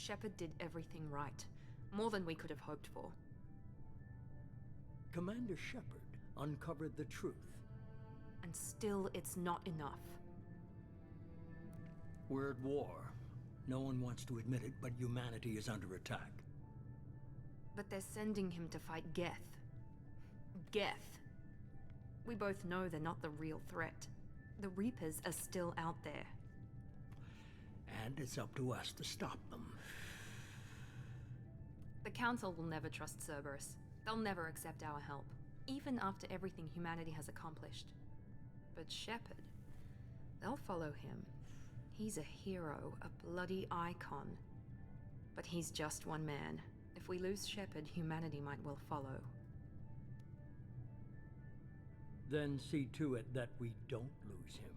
Shepard did everything right. More than we could have hoped for. Commander Shepard uncovered the truth. And still, it's not enough. We're at war. No one wants to admit it, but humanity is under attack. But they're sending him to fight Geth. Geth. We both know they're not the real threat. The Reapers are still out there. And it's up to us to stop them. The Council will never trust Cerberus. They'll never accept our help, even after everything humanity has accomplished. But Shepard, they'll follow him. He's a hero, a bloody icon. But he's just one man. If we lose Shepard, humanity might well follow. Then see to it that we don't lose him.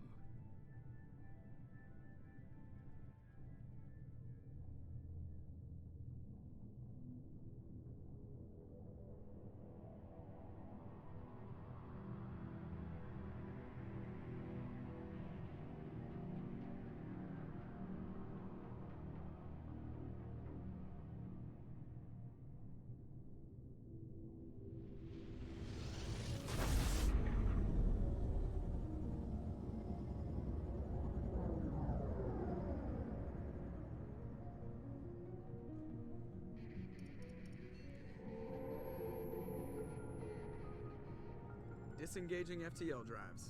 Disengaging FTL drives.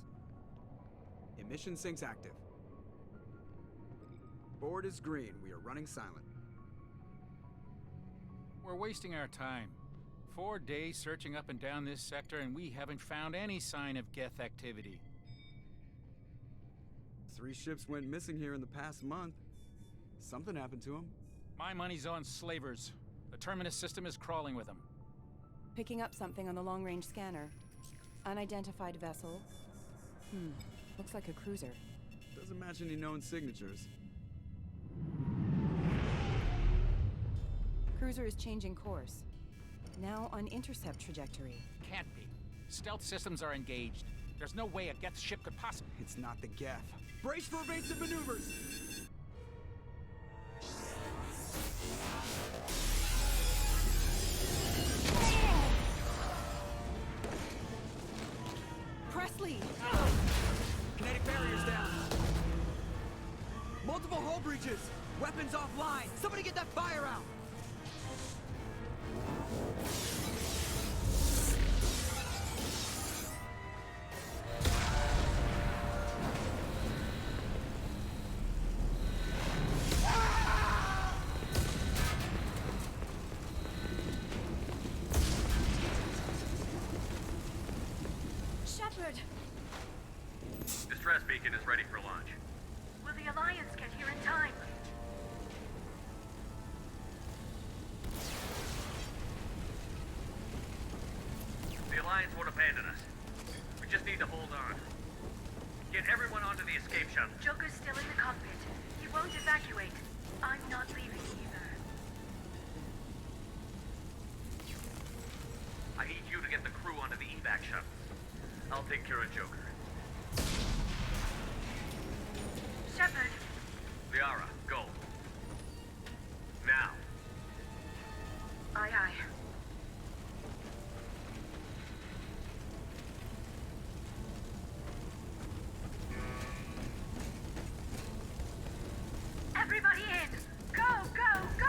Emission sinks active. Board is green. We are running silent. We're wasting our time. 4 days searching up and down this sector, and we haven't found any sign of Geth activity. 3 ships went missing here in the past month. Something happened to them. My money's on slavers. The Terminus system is crawling with them. Picking up something on the long-range scanner. Unidentified vessel. Looks like a cruiser. Doesn't match any known signatures. Cruiser is changing course. Now on intercept trajectory. Can't be. Stealth systems are engaged. There's no way a Geth ship could possibly... It's not the Geth. Brace for evasive maneuvers! Presley! Kinetic barriers down. Multiple hull breaches. Weapons offline. Somebody get that fire out. Shepard! Distress beacon is ready for launch. Will the Alliance get here in time? The Alliance won't abandon us. We just need to hold on. Get everyone onto the escape shuttle. Joker's still in the cockpit. He won't evacuate. I'm not leaving either. I need you to get the crew onto the evac shuttle. I'll take care of Joker. Shepard! Liara, go. Now. Aye, aye. Everybody in! Go, go, go!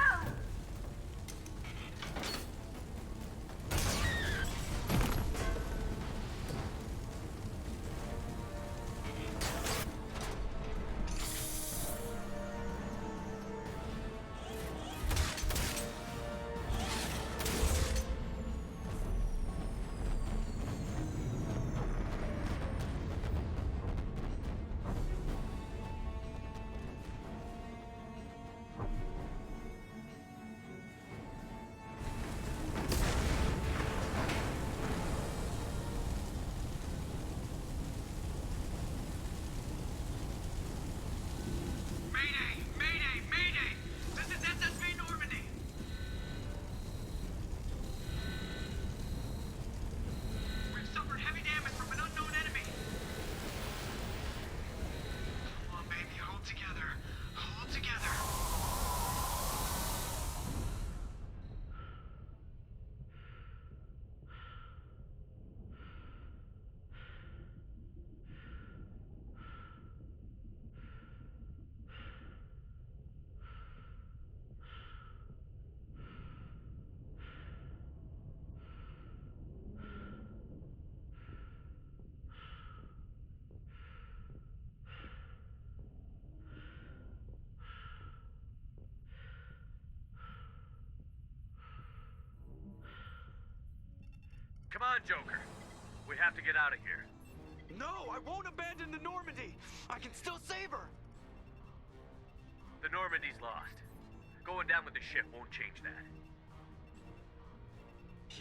on, Joker. We have to get out of here. No, I won't abandon the Normandy. I can still save her. The Normandy's lost. Going down with the ship won't change that.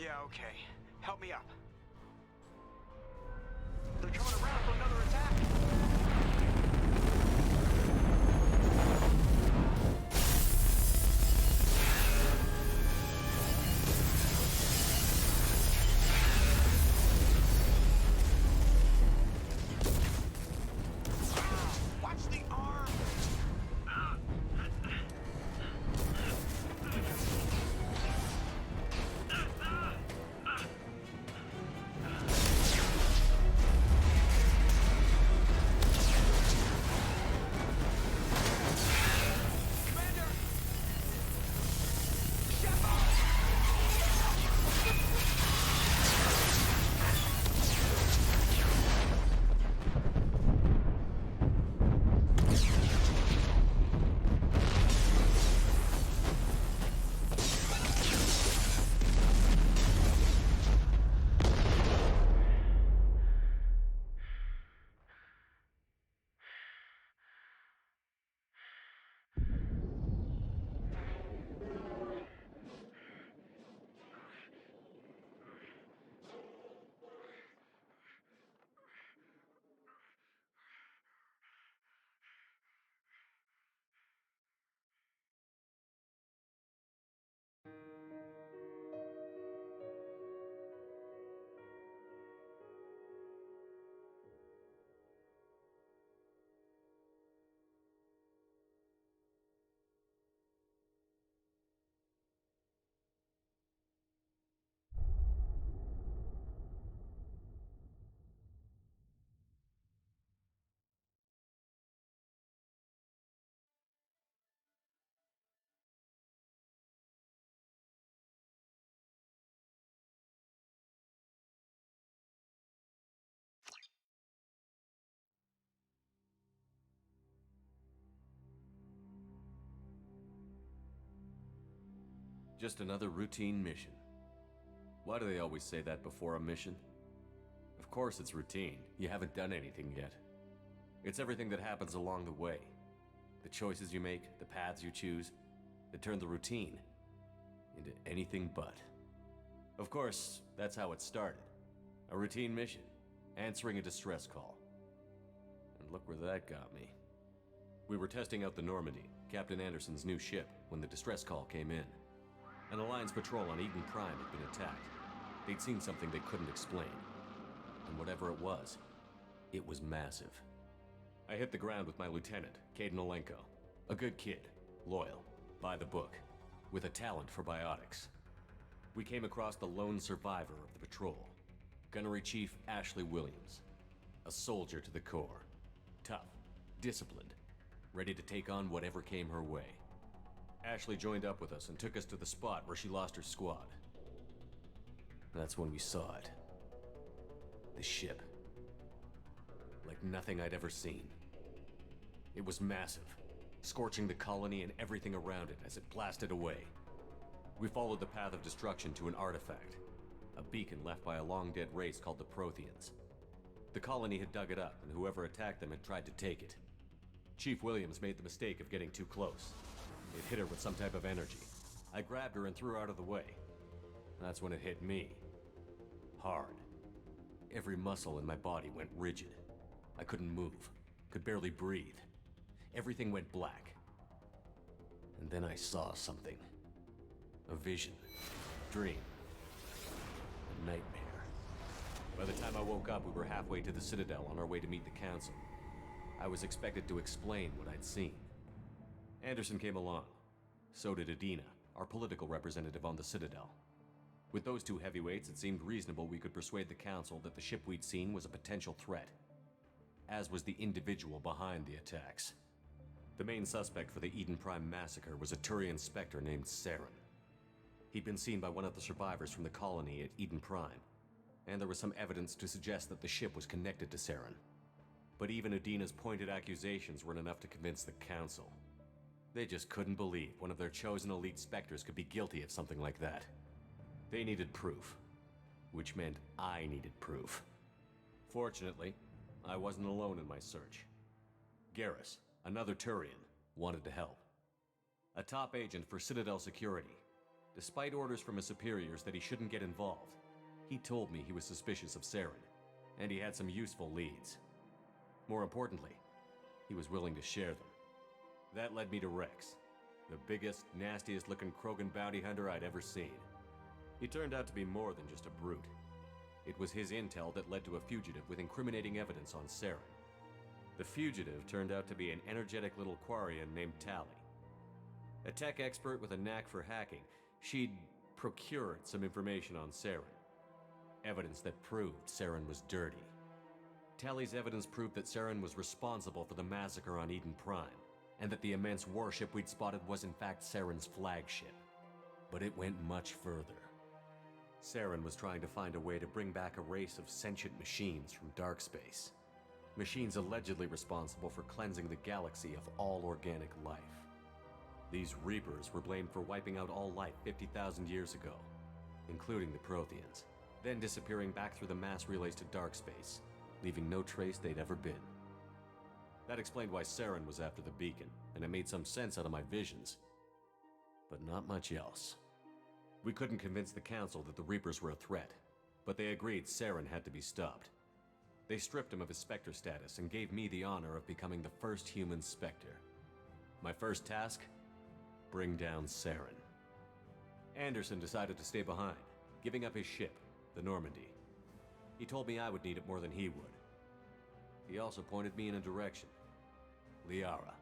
Yeah, okay. Help me up. They're coming around for another attack. Watch the arm! Just another routine mission. Why do they always say that before a mission? Of course it's routine. You haven't done anything yet. It's everything that happens along the way. The choices you make, the paths you choose, that turn the routine into anything but. Of course, that's how it started. A routine mission, answering a distress call. And look where that got me. We were testing out the Normandy, Captain Anderson's new ship, when the distress call came in. An Alliance patrol on Eden Prime had been attacked. They'd seen something they couldn't explain. And whatever it was massive. I hit the ground with my lieutenant, Caden Olenko. A good kid, loyal, by the book, with a talent for biotics. We came across the lone survivor of the patrol, Gunnery Chief Ashley Williams. A soldier to the core. Tough, disciplined, ready to take on whatever came her way. Ashley joined up with us and took us to the spot where she lost her squad. That's when we saw it. The ship. Like nothing I'd ever seen. It was massive, scorching the colony and everything around it as it blasted away. We followed the path of destruction to an artifact, a beacon left by a long-dead race called the Protheans. The colony had dug it up, and whoever attacked them had tried to take it. Chief Williams made the mistake of getting too close. It hit her with some type of energy. I grabbed her and threw her out of the way. That's when it hit me. Hard. Every muscle in my body went rigid. I couldn't move, could barely breathe. Everything went black. And then I saw something. A vision. Dream. A nightmare. By the time I woke up, we were halfway to the Citadel on our way to meet the Council. I was expected to explain what I'd seen. Anderson came along. So did Adina, our political representative on the Citadel. With those two heavyweights, it seemed reasonable we could persuade the Council that the ship we'd seen was a potential threat. As was the individual behind the attacks. The main suspect for the Eden Prime massacre was a Turian Spectre named Saren. He'd been seen by one of the survivors from the colony at Eden Prime, and there was some evidence to suggest that the ship was connected to Saren. But even Adina's pointed accusations weren't enough to convince the Council. They just couldn't believe one of their chosen elite Spectres could be guilty of something like that. They needed proof. which meant I needed proof. Fortunately, I wasn't alone in my search. Garrus, another Turian, wanted to help. A top agent for Citadel Security. Despite orders from his superiors that he shouldn't get involved, he told me he was suspicious of Saren, and he had some useful leads. More importantly, he was willing to share them. That led me to Rex, the biggest, nastiest-looking Krogan bounty hunter I'd ever seen. He turned out to be more than just a brute. It was his intel that led to a fugitive with incriminating evidence on Saren. The fugitive turned out to be an energetic little Quarian named Tali. A tech expert with a knack for hacking, she'd procured some information on Saren. Evidence that proved Saren was dirty. Tali's evidence proved that Saren was responsible for the massacre on Eden Prime, and that the immense warship we'd spotted was in fact Saren's flagship. But it went much further. Saren was trying to find a way to bring back a race of sentient machines from dark space. Machines allegedly responsible for cleansing the galaxy of all organic life. These Reapers were blamed for wiping out all life 50,000 years ago, including the Protheans, then disappearing back through the mass relays to dark space, leaving no trace they'd ever been. That explained why Saren was after the beacon, and it made some sense out of my visions. But not much else. We couldn't convince the Council that the Reapers were a threat, but they agreed Saren had to be stopped. They stripped him of his Spectre status and gave me the honor of becoming the first human Spectre. My first task? Bring down Saren. Anderson decided to stay behind, giving up his ship, the Normandy. He told me I would need it more than he would. He also pointed me in a direction. Liara,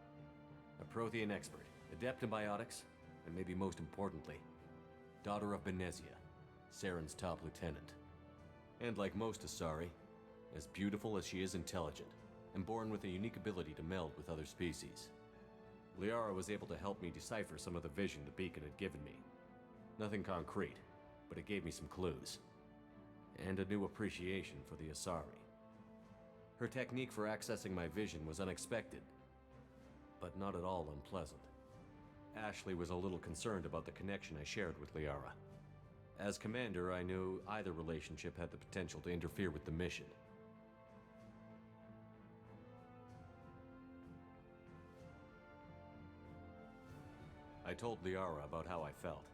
a Prothean expert, adept in biotics, and maybe most importantly, daughter of Benezia, Saren's top lieutenant. And like most Asari, as beautiful as she is intelligent, and born with a unique ability to meld with other species. Liara was able to help me decipher some of the vision the beacon had given me. Nothing concrete, but it gave me some clues. And a new appreciation for the Asari. Her technique for accessing my vision was unexpected, but not at all unpleasant. Ashley was a little concerned about the connection I shared with Liara. As commander, I knew either relationship had the potential to interfere with the mission. I told Liara about how I felt.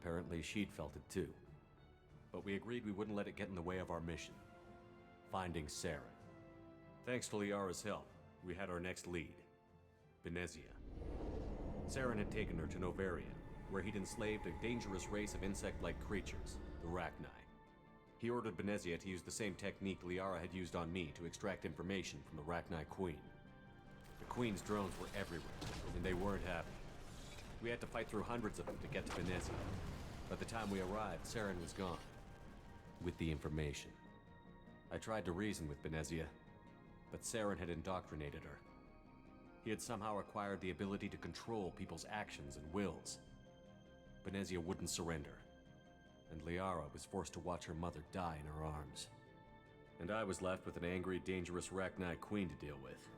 Apparently, she'd felt it too. But we agreed we wouldn't let it get in the way of our mission. Finding Saren. Thanks to Liara's help, we had our next lead. Benezia. Saren had taken her to Novaria, where he'd enslaved a dangerous race of insect-like creatures, the Rachni. He ordered Benezia to use the same technique Liara had used on me to extract information from the Rachni Queen. The Queen's drones were everywhere, and they weren't happy. We had to fight through hundreds of them to get to Benezia. By the time we arrived, Saren was gone. With the information. I tried to reason with Benezia, but Saren had indoctrinated her. He had somehow acquired the ability to control people's actions and wills. Benezia wouldn't surrender, and Liara was forced to watch her mother die in her arms. And I was left with an angry, dangerous Rachni Queen to deal with.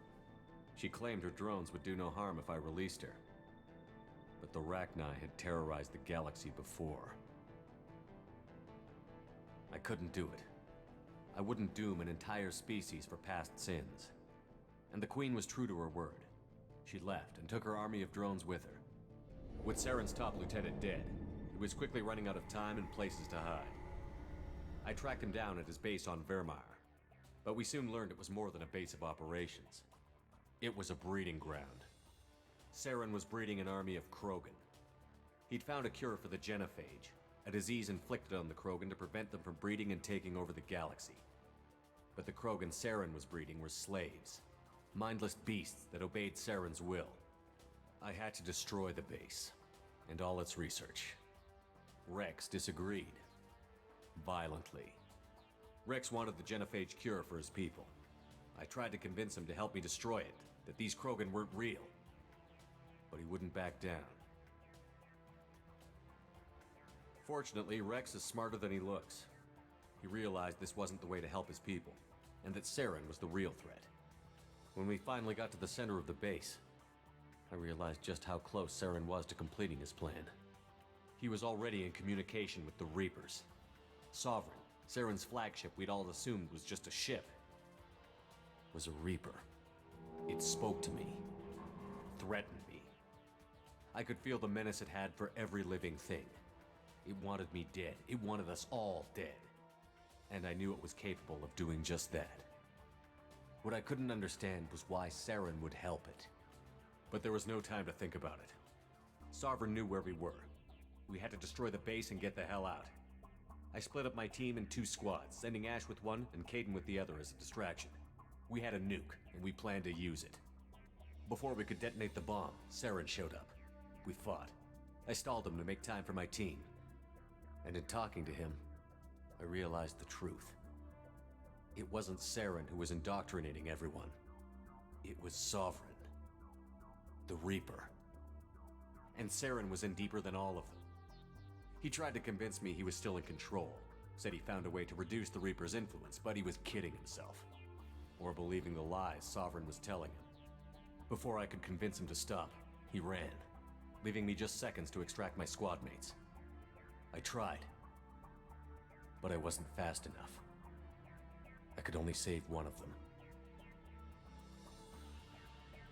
She claimed her drones would do no harm if I released her. But the Rachni had terrorized the galaxy before. I couldn't do it. I wouldn't doom an entire species for past sins. And the Queen was true to her word. She left and took her army of drones with her. With Saren's top lieutenant dead, he was quickly running out of time and places to hide. I tracked him down at his base on Vermeer, but we soon learned it was more than a base of operations. It was a breeding ground. Saren was breeding an army of Krogan. He'd found a cure for the genophage, a disease inflicted on the Krogan to prevent them from breeding and taking over the galaxy. But the Krogan Saren was breeding were slaves, mindless beasts that obeyed Saren's will. I had to destroy the base, and all its research. Rex disagreed. Violently. Rex wanted the genophage cure for his people. I tried to convince him to help me destroy it, that these Krogan weren't real. But he wouldn't back down. Fortunately, Rex is smarter than he looks. He realized this wasn't the way to help his people, and that Saren was the real threat. When we finally got to the center of the base, I realized just how close Saren was to completing his plan. He was already in communication with the Reapers. Sovereign, Saren's flagship we'd all assumed was just a ship was a Reaper. It spoke to me, threatened me. I could feel the menace it had for every living thing. It wanted me dead. It wanted us all dead. And I knew it was capable of doing just that. What I couldn't understand was why Saren would help it. But there was no time to think about it. Sovereign knew where we were. We had to destroy the base and get the hell out. I split up my team in 2 squads, sending Ash with one and Caden with the other as a distraction. We had a nuke, and we planned to use it. Before we could detonate the bomb, Saren showed up. We fought. I stalled him to make time for my team. And in talking to him, I realized the truth. It wasn't Saren who was indoctrinating everyone. It was Sovereign. The Reaper. And Saren was in deeper than all of them. He tried to convince me he was still in control. Said he found a way to reduce the Reaper's influence, but he was kidding himself. Or believing the lies Sovereign was telling him. Before I could convince him to stop, he ran, leaving me just seconds to extract my squad mates. I tried, but I wasn't fast enough. I could only save one of them.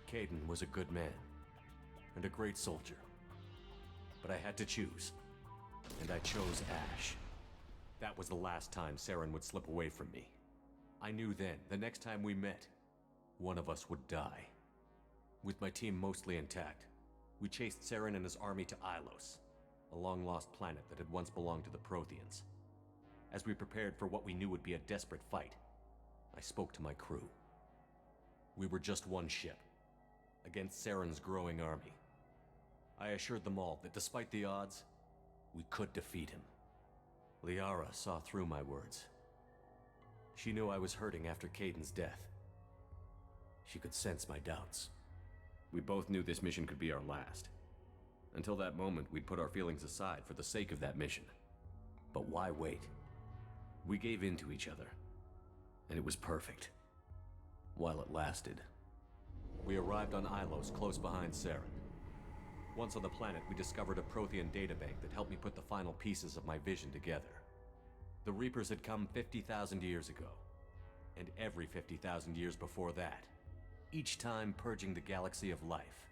Caden was a good man, and a great soldier. But I had to choose, and I chose Ash. That was the last time Saren would slip away from me. I knew then, the next time we met, one of us would die. With my team mostly intact, we chased Saren and his army to Ilos, a long-lost planet that had once belonged to the Protheans. As we prepared for what we knew would be a desperate fight, I spoke to my crew. We were just one ship, against Saren's growing army. I assured them all that despite the odds, we could defeat him. Liara saw through my words. She knew I was hurting after Caden's death. She could sense my doubts. We both knew this mission could be our last. Until that moment, we'd put our feelings aside for the sake of that mission. But why wait? We gave in to each other, and it was perfect. While it lasted. We arrived on Ilos close behind Saren. Once on the planet, we discovered a Prothean databank that helped me put the final pieces of my vision together. The Reapers had come 50,000 years ago, and every 50,000 years before that, each time purging the galaxy of life.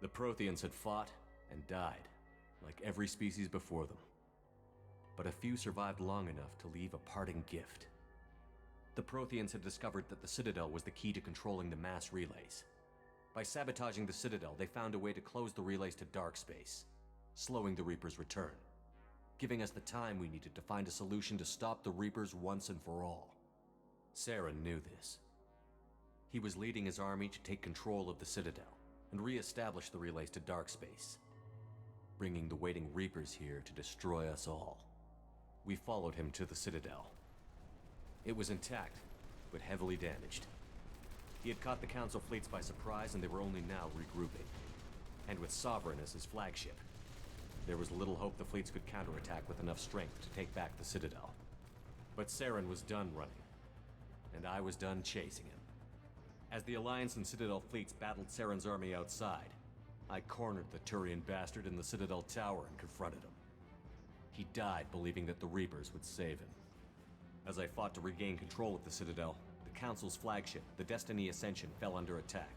The Protheans had fought and died, like every species before them. But a few survived long enough to leave a parting gift. The Protheans had discovered that the Citadel was the key to controlling the mass relays. By sabotaging the Citadel, they found a way to close the relays to dark space, slowing the Reapers' return, giving us the time we needed to find a solution to stop the Reapers once and for all. Saren knew this. He was leading his army to take control of the Citadel and re-establish the relays to dark space, bringing the waiting Reapers here to destroy us all. We followed him to the Citadel. It was intact, but heavily damaged. He had caught the Council fleets by surprise, and they were only now regrouping. And with Sovereign as his flagship, there was little hope the fleets could counterattack with enough strength to take back the Citadel. But Saren was done running, and I was done chasing him. As the Alliance and Citadel fleets battled Saren's army outside, I cornered the Turian bastard in the Citadel tower and confronted him. He died believing that the Reapers would save him. As I fought to regain control of the Citadel, the Council's flagship, the Destiny Ascension, fell under attack.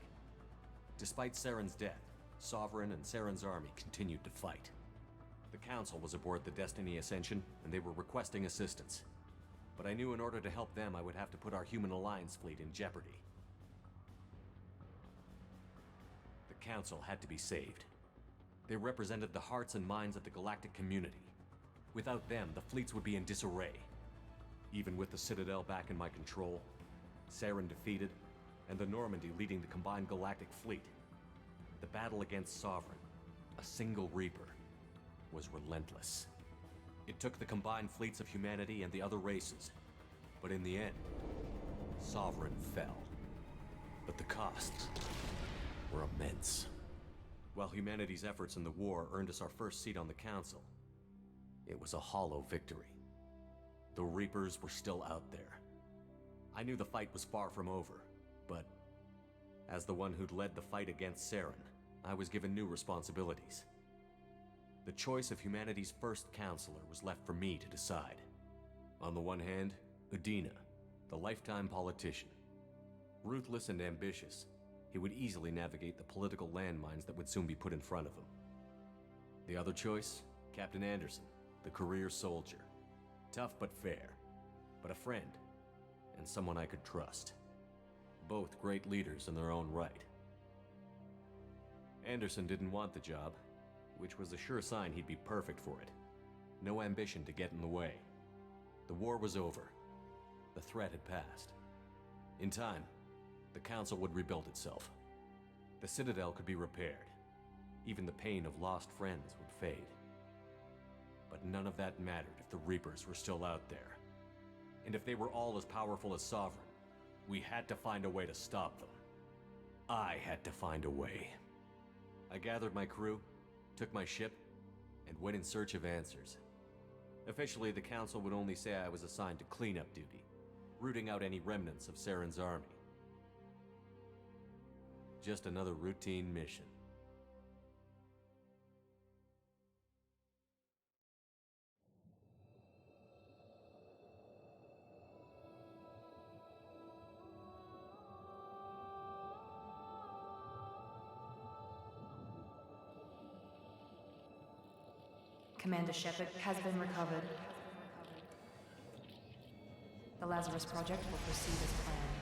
Despite Saren's death, Sovereign and Saren's army continued to fight. The Council was aboard the Destiny Ascension, and they were requesting assistance. But I knew in order to help them, I would have to put our human Alliance fleet in jeopardy. The Council had to be saved. They represented the hearts and minds of the galactic community. Without them, the fleets would be in disarray. Even with the Citadel back in my control, Saren defeated, and the Normandy leading the combined galactic fleet, the battle against Sovereign, a single Reaper, was relentless. It took the combined fleets of humanity and the other races, but in the end, Sovereign fell. But the costs were immense. While humanity's efforts in the war earned us our first seat on the Council, it was a hollow victory. The Reapers were still out there. I knew the fight was far from over, but as the one who'd led the fight against Saren, I was given new responsibilities. The choice of humanity's first counselor was left for me to decide. On the one hand, Udina, the lifetime politician. Ruthless and ambitious, he would easily navigate the political landmines that would soon be put in front of him. The other choice, Captain Anderson, the career soldier. Tough but fair, but a friend, and someone I could trust. Both great leaders in their own right. Anderson didn't want the job, which was a sure sign he'd be perfect for it. No ambition to get in the way. The war was over. The threat had passed. In time, the Council would rebuild itself. The Citadel could be repaired. Even the pain of lost friends would fade. But none of that mattered if the Reapers were still out there. And if they were all as powerful as Sovereign, we had to find a way to stop them. I had to find a way. I gathered my crew, took my ship, and went in search of answers. Officially, the Council would only say I was assigned to cleanup duty, rooting out any remnants of Saren's army. Just another routine mission. Commander Shepard has been recovered. The Lazarus Project will proceed as planned.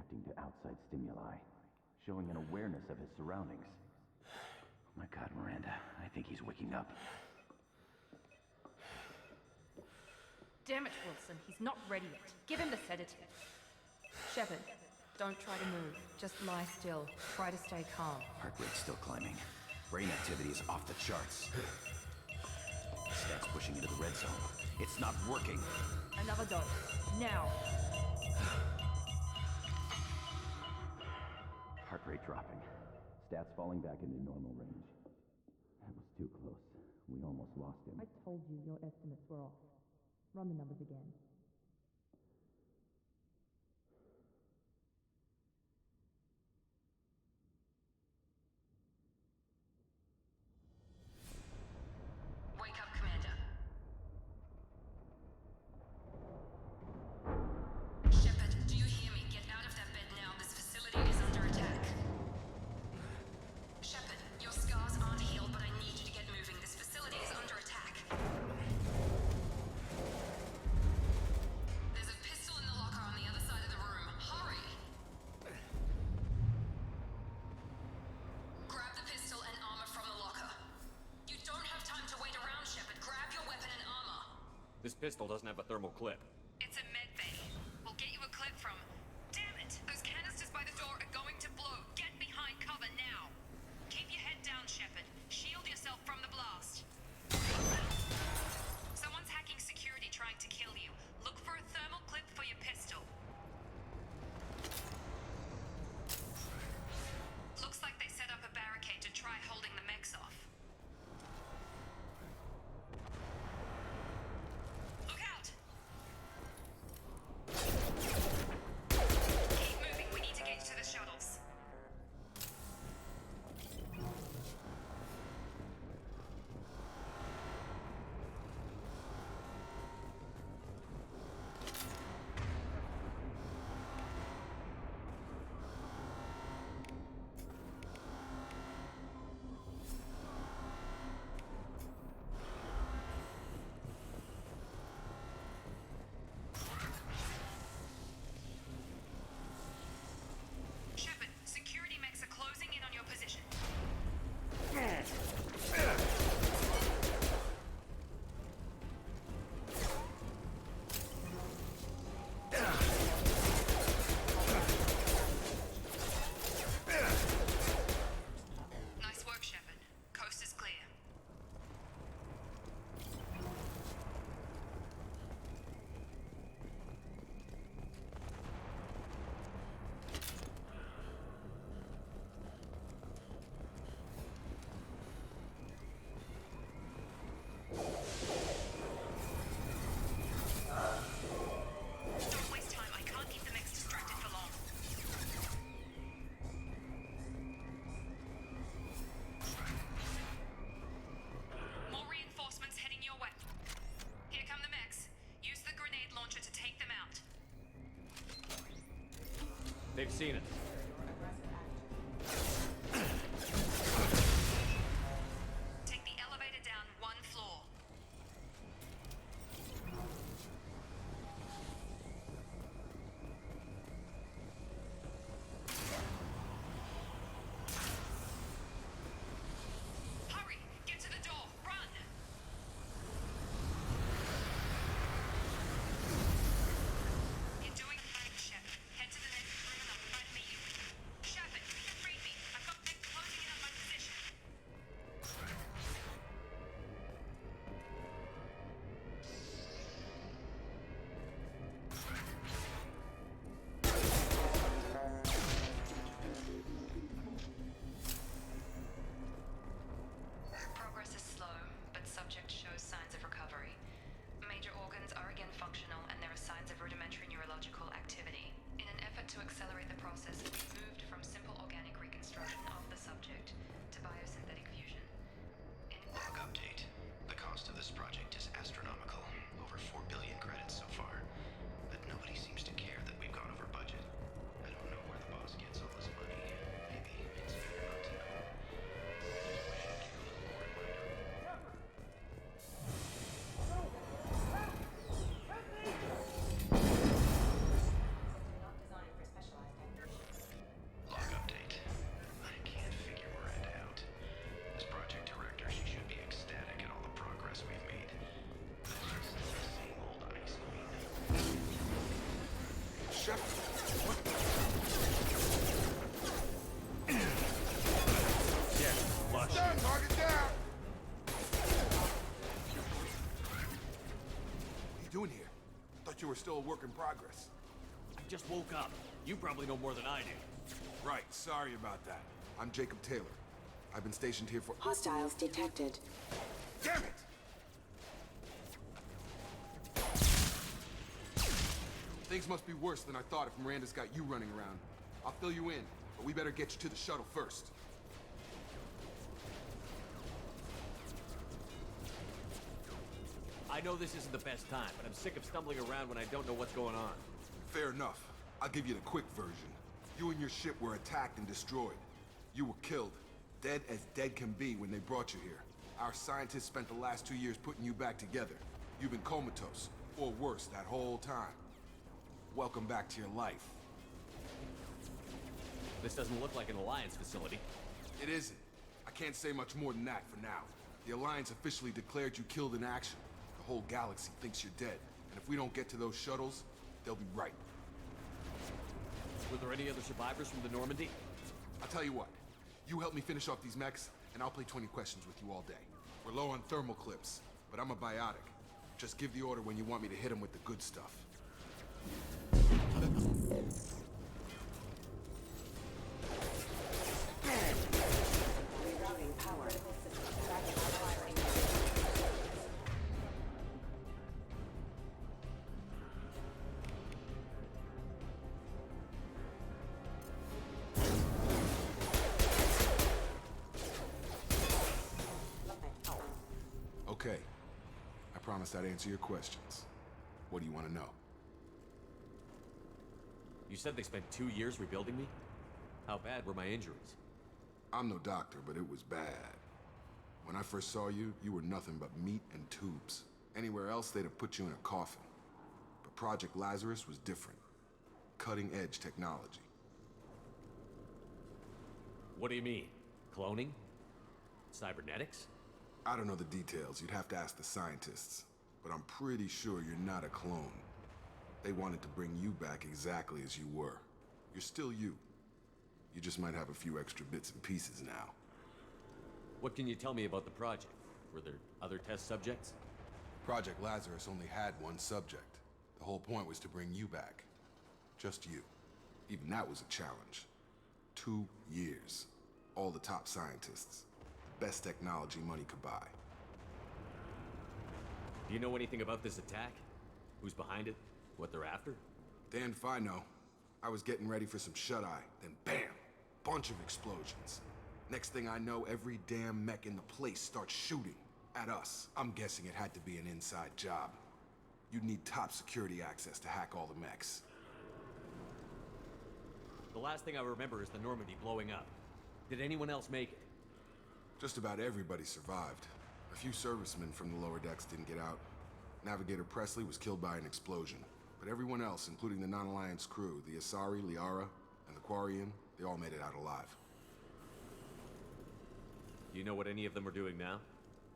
reacting to outside stimuli, showing an awareness of his surroundings. Oh my God, Miranda, I think he's waking up. Damn it, Wilson. He's not ready yet. Give him the sedative. Shepard, don't try to move. Just lie still. Try to stay calm. Heart rate's still climbing. Brain activity is off the charts. Stats pushing into the red zone. It's not working. Another dose. Now. Heart rate dropping. Stats falling back into normal range. That was too close. We almost lost him. I told you your estimates were off. Run the numbers again. Wake up, Commander. Shepard, do you hear me? Get out of that bed now. This facility is under attack. Shepard, your scars aren't healed, but I need you to get moving. This facility is under attack. There's a pistol in the locker on the other side of the room. Hurry! Grab the pistol and armor from the locker. You don't have time to wait around, Shepard. Grab your weapon and armor. This pistol doesn't have a thermal clip. It's a med bay. We'll get you a clip from... Damn it! Those canisters by the door are going to blow. Get behind cover now. Keep your head down, Shepard. Shield yourself from the blast. Someone's hacking security trying to kill you. Look for a thermal clip for your pistol. Looks like they set up a barricade to try holding the mechs off. Look out! Keep moving. We need to get to the shuttles. Shepard, security mechs are closing in on your position. Nice work, Shepard. Coast is clear. Don't waste time. I can't keep the mechs distracted for long. More reinforcements heading your way. Here come the mechs. Use the grenade launcher to take them out. They've seen it. Take the elevator down one floor. Hurry! Get to the door! Run! You're doing fine, Shepard. Head to the next room and I'll try to meet you we're still a work in progress. I just woke up. You probably know more than I do. Right, sorry about that. I'm Jacob Taylor. I've been stationed here for— Hostiles detected. Damn it! Things must be worse than I thought if Miranda's got you running around. I'll fill you in, but we better get you to the shuttle first. I know this isn't the best time, but I'm sick of stumbling around when I don't know what's going on. Fair enough. I'll give you the quick version. You and your ship were attacked and destroyed. You were killed. Dead as dead can be when they brought you here. Our scientists spent the last 2 years putting you back together. You've been comatose, or worse, that whole time. Welcome back to your life. This doesn't look like an Alliance facility. It isn't. I can't say much more than that for now. The Alliance officially declared you killed in action. The whole galaxy thinks you're dead. And if we don't get to those shuttles, they'll be right. Were there any other survivors from the Normandy? I'll tell you what. You help me finish off these mechs, and I'll play 20 questions with you all day. We're low on thermal clips, but I'm a biotic. Just give the order when you want me to hit them with the good stuff. Rerouting power. Okay. I promised I'd answer your questions. What do you want to know? You said they spent 2 years rebuilding me? How bad were my injuries? I'm no doctor, but it was bad. When I first saw you, you were nothing but meat and tubes. Anywhere else, they'd have put you in a coffin. But Project Lazarus was different. Cutting-edge technology. What do you mean? Cloning? Cybernetics? I don't know the details. You'd have to ask the scientists. But I'm pretty sure you're not a clone. They wanted to bring you back exactly as you were. You're still you. You just might have a few extra bits and pieces now. What can you tell me about the project? Were there other test subjects? Project Lazarus only had one subject. The whole point was to bring you back. Just you. Even that was a challenge. 2 years. All the top scientists. Best technology money could buy. Do you know anything about this attack? Who's behind it? What they're after? Damned if I know. I was getting ready for some shut-eye, then bam! Bunch of explosions. Next thing I know, every damn mech in the place starts shooting at us. I'm guessing it had to be an inside job. You'd need top security access to hack all the mechs. The last thing I remember is the Normandy blowing up. Did anyone else make it? Just about everybody survived. A few servicemen from the lower decks didn't get out. Navigator Presley was killed by an explosion. But everyone else, including the non-Alliance crew, the Asari, Liara, and the Quarian, they all made it out alive. Do you know what any of them are doing now?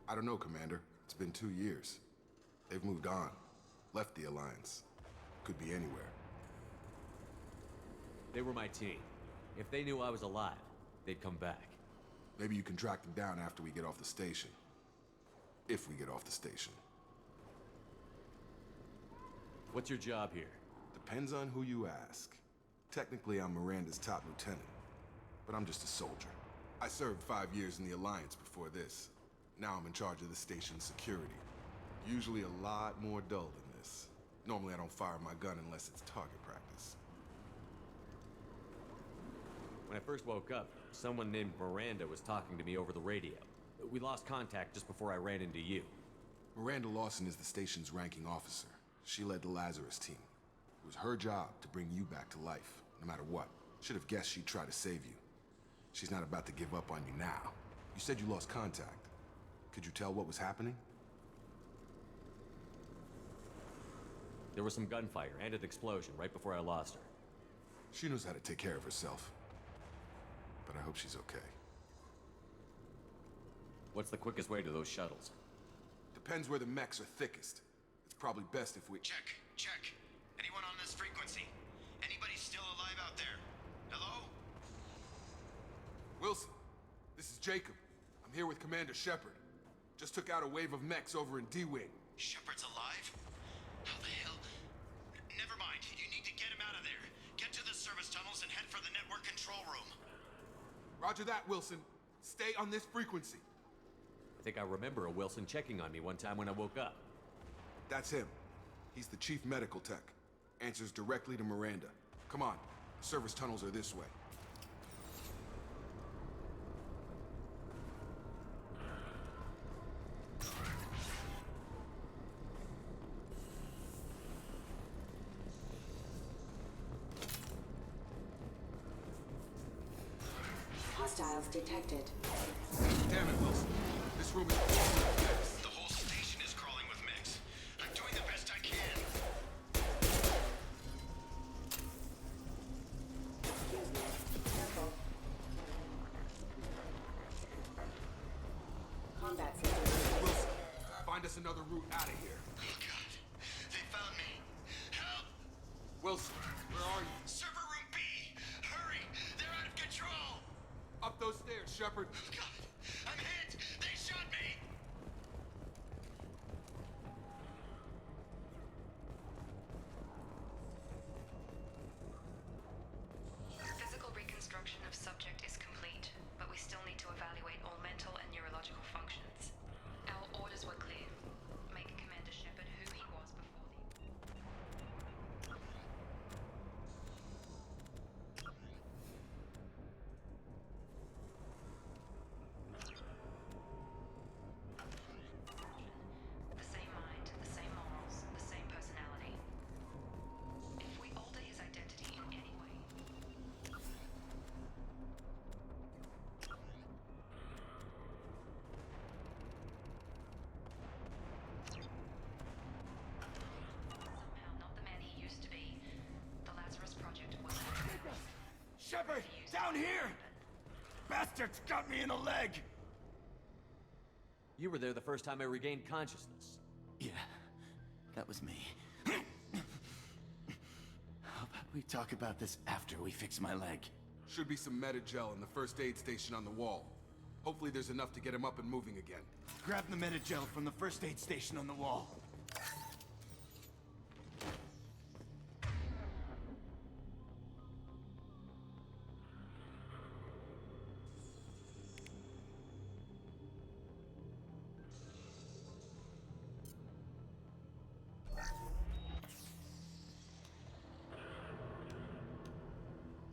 I don't know, Commander. It's been 2 years. They've moved on. Left the Alliance. Could be anywhere. They were my team. If they knew I was alive, they'd come back. Maybe you can track them down after we get off the station. If we get off the station. What's your job here? Depends on who you ask. Technically, I'm Miranda's top lieutenant. But I'm just a soldier. I served 5 years in the Alliance before this. Now I'm in charge of the station's security. Usually a lot more dull than this. Normally I don't fire my gun unless it's target practice. When I first woke up, someone named Miranda was talking to me over the radio. We lost contact just before I ran into you. Miranda Lawson is the station's ranking officer. She led the Lazarus team. It was her job to bring you back to life, no matter what. Should have guessed she'd try to save you. She's not about to give up on you now. You said you lost contact. Could you tell what was happening? There was some gunfire and an explosion right before I lost her. She knows how to take care of herself. But I hope she's okay. What's the quickest way to those shuttles? Depends where the mechs are thickest. It's probably best if we— Check. Anyone on this frequency? Anybody still alive out there? Hello? Wilson, this is Jacob. I'm here with Commander Shepard. Just took out a wave of mechs over in D-Wing. Shepard's alive? How the hell? Roger that, Wilson. Stay on this frequency. I think I remember a Wilson checking on me one time when I woke up. That's him. He's the chief medical tech. Answers directly to Miranda. Come on. Service tunnels are this way. Hostiles detected. Damn it, Wilson. This room is crawling with mechs. The whole station is crawling with mechs. I'm doing the best I can. Excuse me. Careful. Combat system. Wilson, find us another route out of here. Oh God, they found me. Help! Wilson, where are you? Server room B! Hurry! They're out of control! Up those stairs, Shepard. Oh God, I'm hit! They shot me! Physical reconstruction of subject is complete, but we still need to evaluate all mental and neurological functions. Our orders were clear. Make Commander Shepard who he was before the... The same mind, the same morals, the same personality. If we alter his identity in any way, somehow not the man he used to be, the Lazarus Project was... Shepard! Down here! Bastards got me in the leg! You were there the first time I regained consciousness. Yeah, that was me. How about we talk about this after we fix my leg? Should be some meta-gel in the first aid station on the wall. Hopefully there's enough to get him up and moving again. Grab the meta-gel from the first aid station on the wall.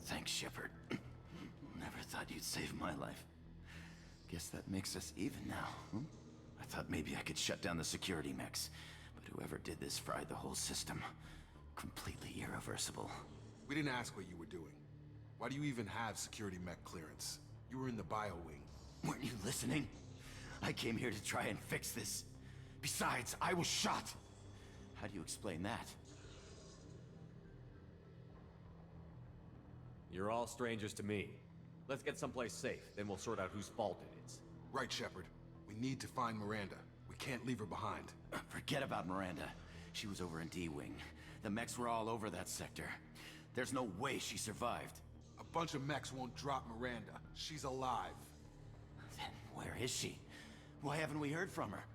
Thanks, Shepard. Never thought you'd save my life. Guess that makes us even now, hmm? I thought maybe I could shut down the security mechs, but whoever did this fried the whole system. Completely irreversible. We didn't ask what you were doing. Why do you even have security mech clearance? You were in the bio wing. Weren't you listening? I came here to try and fix this. Besides, I was shot. How do you explain that? You're all strangers to me. Let's get someplace safe, then we'll sort out whose fault it is. Right, Shepard. We need to find Miranda. We can't leave her behind. Forget about Miranda. She was over in D-Wing. The mechs were all over that sector. There's no way she survived. A bunch of mechs won't drop Miranda. She's alive. Then where is she? Why haven't we heard from her?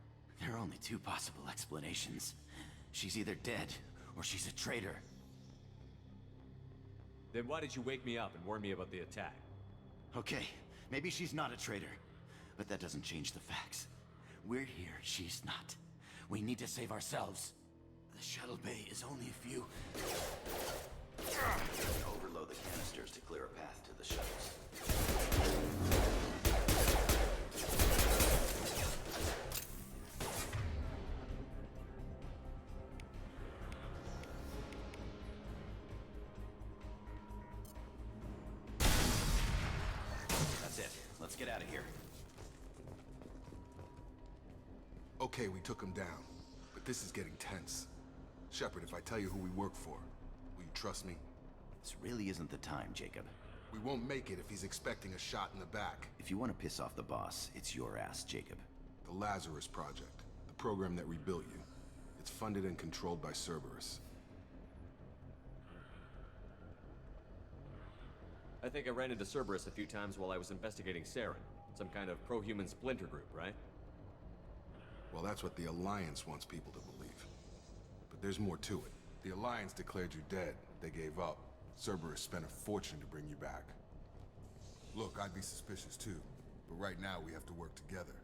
There are only two possible explanations. She's either dead, or she's a traitor. Then why did you wake me up and warn me about the attack? Okay, maybe she's not a traitor. But that doesn't change the facts. We're here, she's not. We need to save ourselves. The shuttle bay is only a few... Overload the canisters to clear a path to the shuttles. That's it. Let's get out of here. Okay, we took him down. But this is getting tense. Shepard, if I tell you who we work for, will you trust me? This really isn't the time, Jacob. We won't make it if he's expecting a shot in the back. If you want to piss off the boss, it's your ass, Jacob. The Lazarus Project. The program that rebuilt you. It's funded and controlled by Cerberus. I think I ran into Cerberus a few times while I was investigating Saren. Some kind of pro-human splinter group, right? Well, that's what the Alliance wants people to believe. But there's more to it. The Alliance declared you dead. They gave up. Cerberus spent a fortune to bring you back. Look, I'd be suspicious too, but right now we have to work together.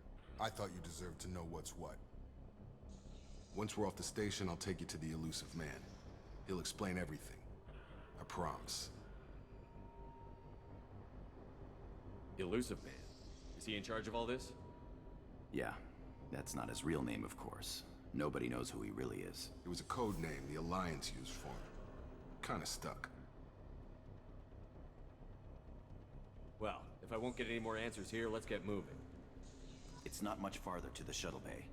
I thought you deserved to know what's what. Once we're off the station, I'll take you to the elusive man. He'll explain everything. I promise. Elusive Man? Is he in charge of all this? Yeah, that's not his real name, of course. Nobody knows who he really is. It was a code name the Alliance used for him. Kinda stuck. Well, if I won't get any more answers here, let's get moving. It's not much farther to the shuttle bay.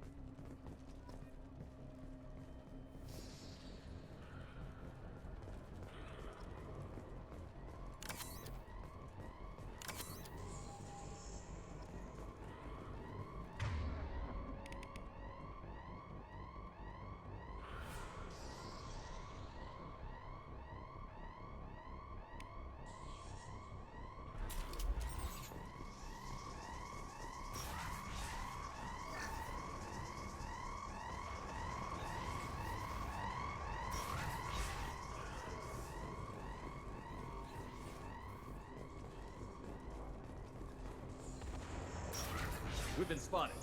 We've been spotted.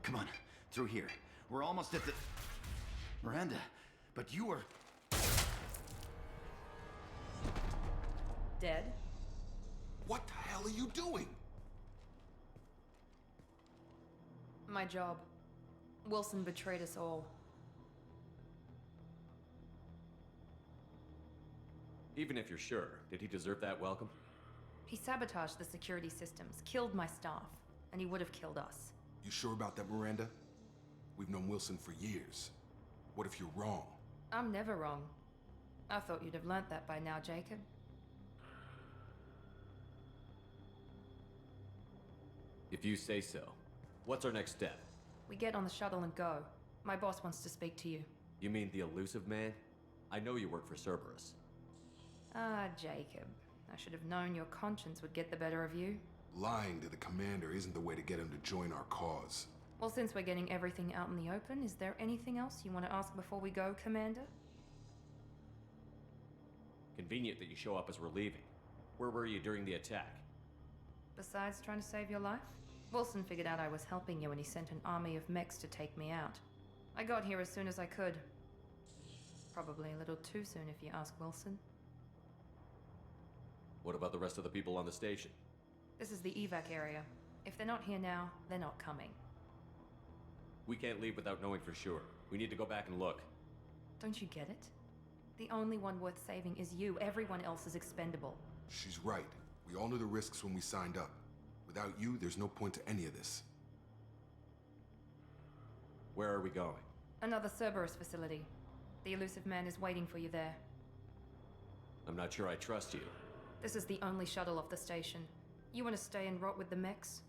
Come on, through here. We're almost at the... Miranda, but you were... Dead? What the hell are you doing? My job. Wilson betrayed us all. Even if you're sure, did he deserve that welcome? He sabotaged the security systems, killed my staff, and he would have killed us. You sure about that, Miranda? We've known Wilson for years. What if you're wrong? I'm never wrong. I thought you'd have learnt that by now, Jacob. If you say so. What's our next step? We get on the shuttle and go. My boss wants to speak to you. You mean the elusive man? I know you work for Cerberus. Ah, Jacob. I should have known your conscience would get the better of you. Lying to the commander isn't the way to get him to join our cause. Well, since we're getting everything out in the open, is there anything else you want to ask before we go, Commander? Convenient that you show up as we're leaving. Where were you during the attack? Besides trying to save your life? Wilson figured out I was helping you when he sent an army of mechs to take me out. I got here as soon as I could. Probably a little too soon if you ask Wilson. What about the rest of the people on the station? This is the evac area. If they're not here now, they're not coming. We can't leave without knowing for sure. We need to go back and look. Don't you get it? The only one worth saving is you. Everyone else is expendable. She's right. We all knew the risks when we signed up. Without you, there's no point to any of this. Where are we going? Another Cerberus facility. The elusive man is waiting for you there. I'm not sure I trust you. This is the only shuttle off the station. You want to stay and rot with the mechs?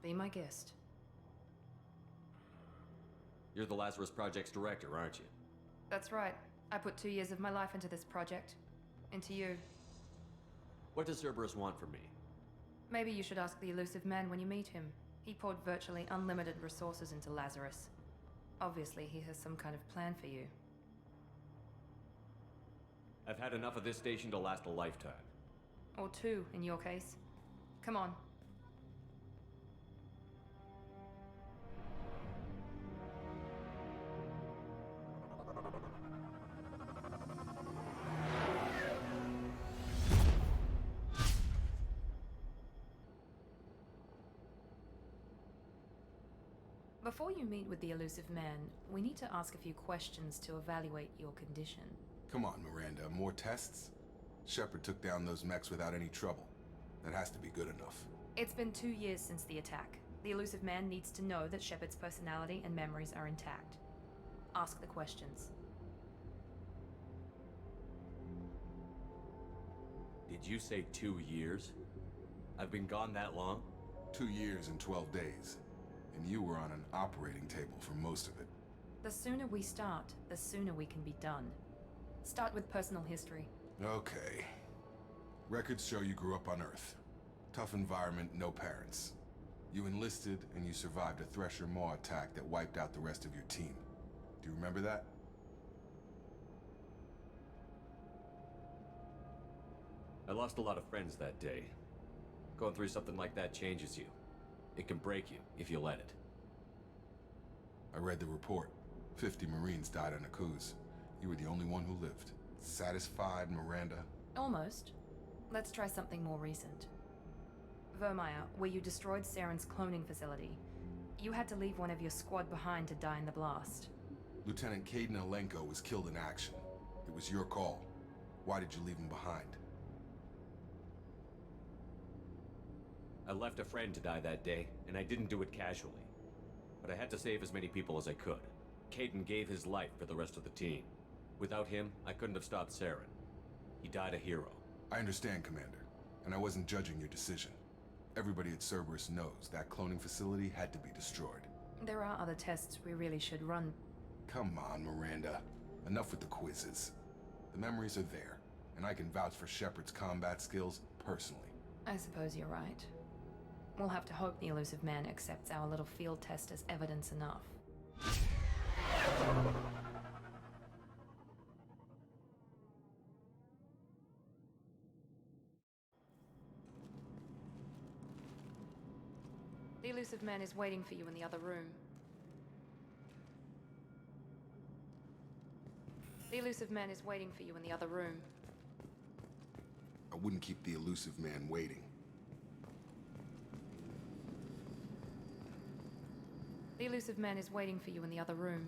Be my guest. You're the Lazarus Project's director, aren't you? That's right. I put 2 years of my life into this project. Into you. What does Cerberus want from me? Maybe you should ask the elusive man when you meet him. He poured virtually unlimited resources into Lazarus. Obviously, he has some kind of plan for you. I've had enough of this station to last a lifetime. Or 2, in your case. Come on. Before you meet with the elusive man, we need to ask a few questions to evaluate your condition. Come on, Miranda, more tests? Shepard took down those mechs without any trouble. That has to be good enough. It's been 2 years since the attack. The elusive man needs to know that Shepard's personality and memories are intact. Ask the questions. Did you say 2 years? I've been gone that long? 2 years and 12 days. And you were on an operating table for most of it. The sooner we start, the sooner we can be done. Start with personal history. Okay. Records show you grew up on Earth. Tough environment, no parents. You enlisted and you survived a Thresher Maw attack that wiped out the rest of your team. Do you remember that? I lost a lot of friends that day. Going through something like that changes you. It can break you if you let it. I read the report. 50 Marines died on a cruise. You were the only one who lived. Satisfied, Miranda? Almost. Let's try something more recent. Vermeer, where you destroyed Saren's cloning facility. You had to leave one of your squad behind to die in the blast. Lieutenant Caden Alenko was killed in action. It was your call. Why did you leave him behind? I left a friend to die that day, and I didn't do it casually. But I had to save as many people as I could. Caden gave his life for the rest of the team. Without him, I couldn't have stopped Saren. He died a hero. I understand, Commander, and I wasn't judging your decision. Everybody at Cerberus knows that cloning facility had to be destroyed. There are other tests we really should run. Come on, Miranda. Enough with the quizzes. The memories are there, and I can vouch for Shepard's combat skills personally. I suppose you're right. We'll have to hope the elusive man accepts our little field test as evidence enough. The elusive man is waiting for you in the other room. The elusive man is waiting for you in the other room. I wouldn't keep the elusive man waiting. The elusive man is waiting for you in the other room.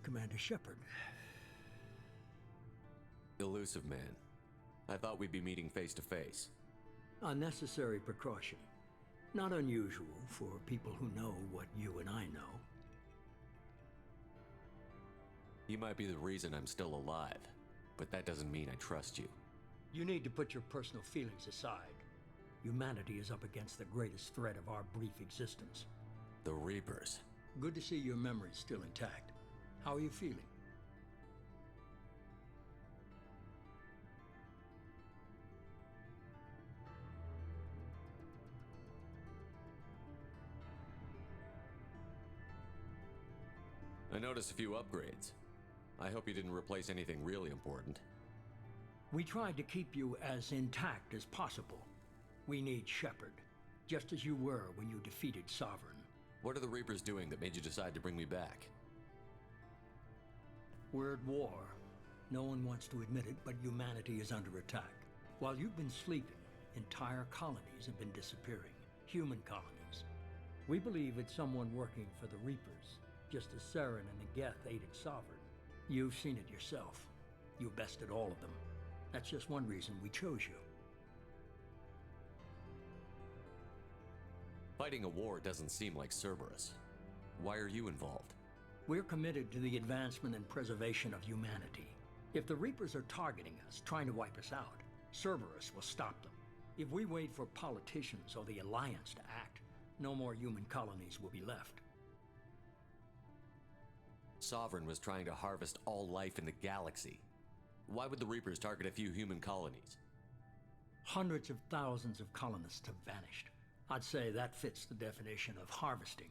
Commander Shepard. Elusive man. I thought we'd be meeting face to face. Unnecessary precaution. Not unusual for people who know what you and I know. You might be the reason I'm still alive, but that doesn't mean I trust you. You need to put your personal feelings aside. Humanity is up against the greatest threat of our brief existence. The Reapers. Good to see your memory's still intact. How are you feeling? I noticed a few upgrades. I hope you didn't replace anything really important. We tried to keep you as intact as possible. We need Shepard, just as you were when you defeated Sovereign. What are the Reapers doing that made you decide to bring me back? We're at war. No one wants to admit it, but humanity is under attack. While you've been sleeping, entire colonies have been disappearing. Human colonies. We believe it's someone working for the Reapers, just as Saren and the Geth aided Sovereign. You've seen it yourself. You bested all of them. That's just one reason we chose you. Fighting a war doesn't seem like Cerberus. Why are you involved? We're committed to the advancement and preservation of humanity. If the Reapers are targeting us, trying to wipe us out, Cerberus will stop them. If we wait for politicians or the Alliance to act, No more human colonies will be left. Sovereign was trying to harvest all life in the galaxy. Why would the Reapers target a few human colonies? Hundreds of thousands of colonists have vanished. I'd say that fits the definition of harvesting.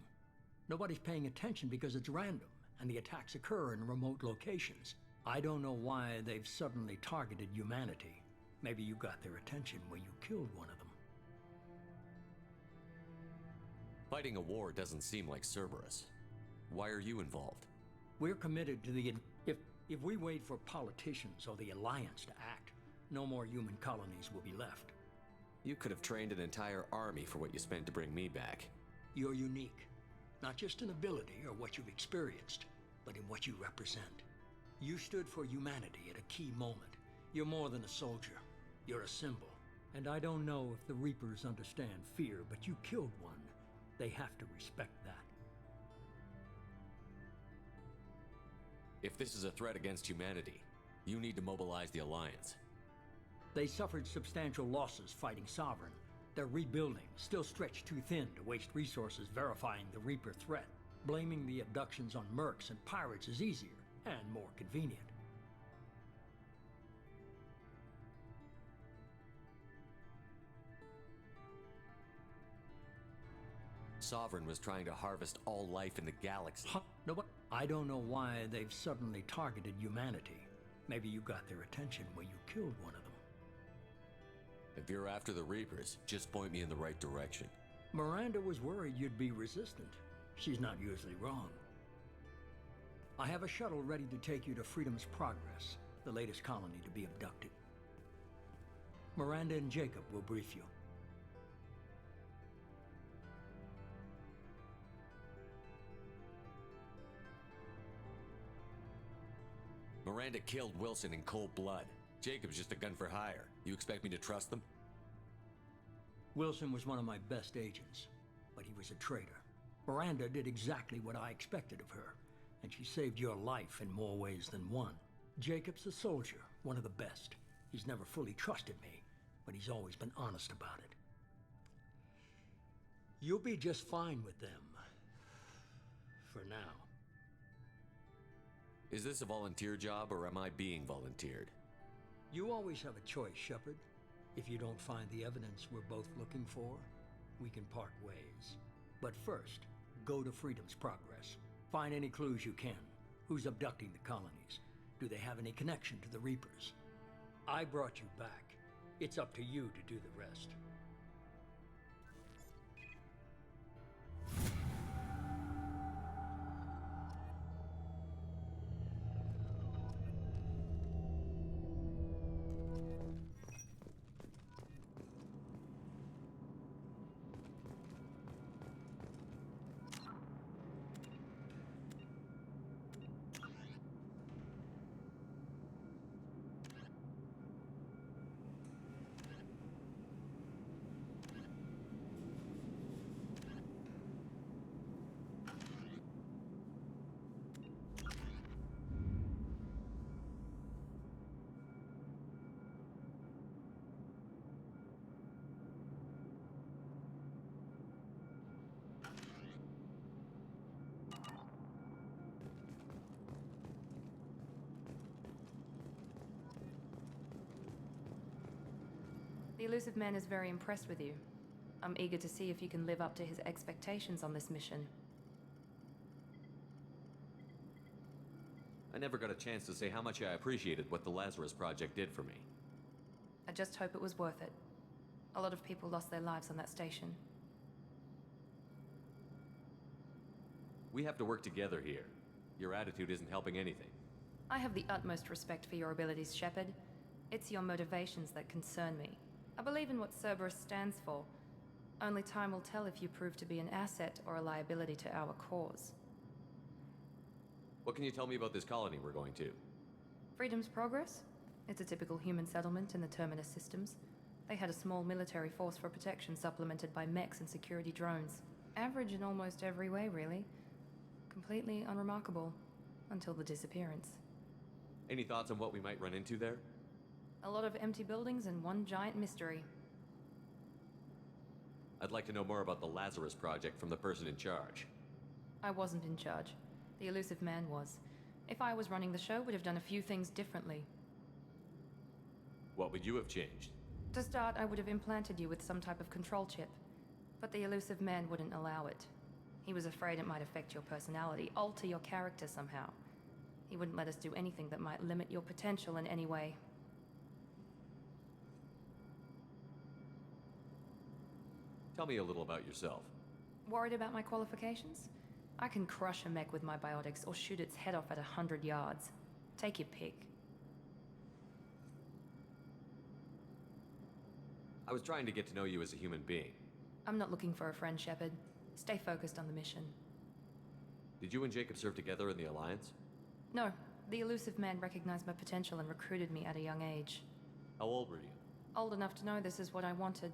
Nobody's paying attention because it's random, and the attacks occur in remote locations. I don't know why they've suddenly targeted humanity. Maybe you got their attention when you killed one of them. Fighting a war doesn't seem like Cerberus. Why are you involved? We're committed to the... If we wait for politicians or the Alliance to act, no more human colonies will be left. You could have trained an entire army for what you spent to bring me back. You're unique. Not just in ability or what you've experienced, but in what you represent. You stood for humanity at a key moment. You're more than a soldier. You're a symbol. And I don't know if the Reapers understand fear, but you killed one. They have to respect that. If this is a threat against humanity, you need to mobilize the Alliance. They suffered substantial losses fighting Sovereign. They're rebuilding, still stretched too thin to waste resources verifying the Reaper threat. Blaming the abductions on mercs and pirates is easier and more convenient. Sovereign was trying to harvest all life in the galaxy. No, but I don't know why they've suddenly targeted humanity. Maybe you got their attention when you killed one of them. If you're after the Reapers, just point me in the right direction. Miranda was worried you'd be resistant. She's not usually wrong. I have a shuttle ready to take you to Freedom's Progress, the latest colony to be abducted. Miranda and Jacob will brief you. Miranda killed Wilson in cold blood. Jacob's just a gun for hire. You expect me to trust them? Wilson was one of my best agents, but he was a traitor. Miranda did exactly what I expected of her, and she saved your life in more ways than one. Jacob's a soldier, one of the best. He's never fully trusted me, but he's always been honest about it. You'll be just fine with them. For now. Is this a volunteer job, or am I being volunteered? You always have a choice, Shepard. If you don't find the evidence we're both looking for, we can part ways. But first, go to Freedom's Progress. Find any clues you can. Who's abducting the colonies? Do they have any connection to the Reapers? I brought you back. It's up to you to do the rest. The elusive man is very impressed with you. I'm eager to see if you can live up to his expectations on this mission. I never got a chance to say how much I appreciated what the Lazarus Project did for me. I just hope it was worth it. A lot of people lost their lives on that station. We have to work together here. Your attitude isn't helping anything. I have the utmost respect for your abilities, Shepard. It's your motivations that concern me. I believe in what Cerberus stands for. Only time will tell if you prove to be an asset or a liability to our cause. What can you tell me about this colony we're going to? Freedom's Progress? It's a typical human settlement in the Terminus systems. They had a small military force for protection supplemented by mechs and security drones. Average in almost every way, really. Completely unremarkable. Until the disappearance. Any thoughts on what we might run into there? A lot of empty buildings and one giant mystery. I'd like to know more about the Lazarus Project from the person in charge. I wasn't in charge. The elusive man was. If I was running the show, would have done a few things differently. What would you have changed? To start, I would have implanted you with some type of control chip. But the elusive man wouldn't allow it. He was afraid it might affect your personality, alter your character somehow. He wouldn't let us do anything that might limit your potential in any way. Tell me a little about yourself. Worried about my qualifications? I can crush a mech with my biotics or shoot its head off at 100 yards. Take your pick. I was trying to get to know you as a human being. I'm not looking for a friend, Shepard. Stay focused on the mission. Did you and Jacob serve together in the Alliance? No, the elusive man recognized my potential and recruited me at a young age. How old were you? Old enough to know this is what I wanted.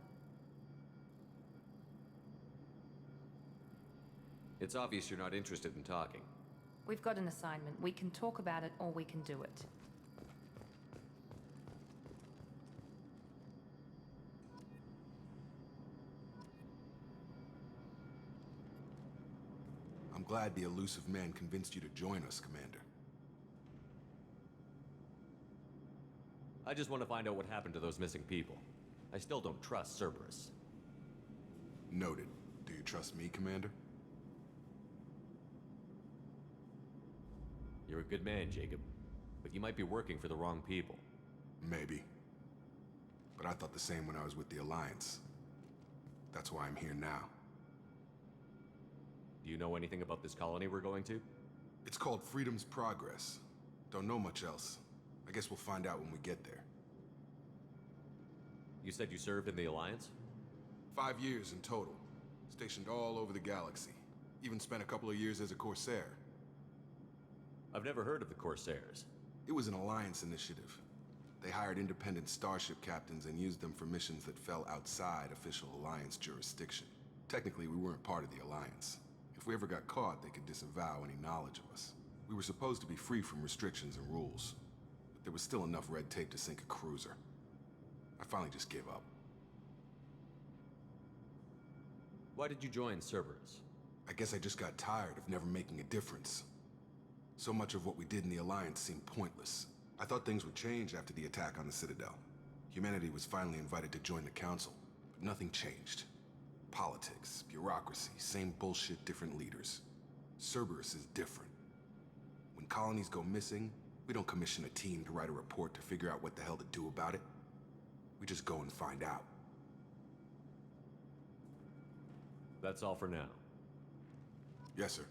It's obvious you're not interested in talking. We've got an assignment. We can talk about it or we can do it. I'm glad the elusive man convinced you to join us, Commander. I just want to find out what happened to those missing people. I still don't trust Cerberus. Noted. Do you trust me, Commander? You're a good man, Jacob. But you might be working for the wrong people. Maybe. But I thought the same when I was with the Alliance. That's why I'm here now. Do you know anything about this colony we're going to? It's called Freedom's Progress. Don't know much else. I guess we'll find out when we get there. You said you served in the Alliance? 5 years in total. Stationed all over the galaxy. Even spent a couple of years as a Corsair. I've never heard of the Corsairs. It was an Alliance initiative. They hired independent starship captains and used them for missions that fell outside official Alliance jurisdiction. Technically, we weren't part of the Alliance. If we ever got caught, they could disavow any knowledge of us. We were supposed to be free from restrictions and rules. But there was still enough red tape to sink a cruiser. I finally just gave up. Why did you join Cerberus? I guess I just got tired of never making a difference. So much of what we did in the Alliance seemed pointless. I thought things would change after the attack on the Citadel. Humanity was finally invited to join the Council, but nothing changed. Politics, bureaucracy, same bullshit, different leaders. Cerberus is different. When colonies go missing, we don't commission a team to write a report to figure out what the hell to do about it. We just go and find out. That's all for now. Yes, sir.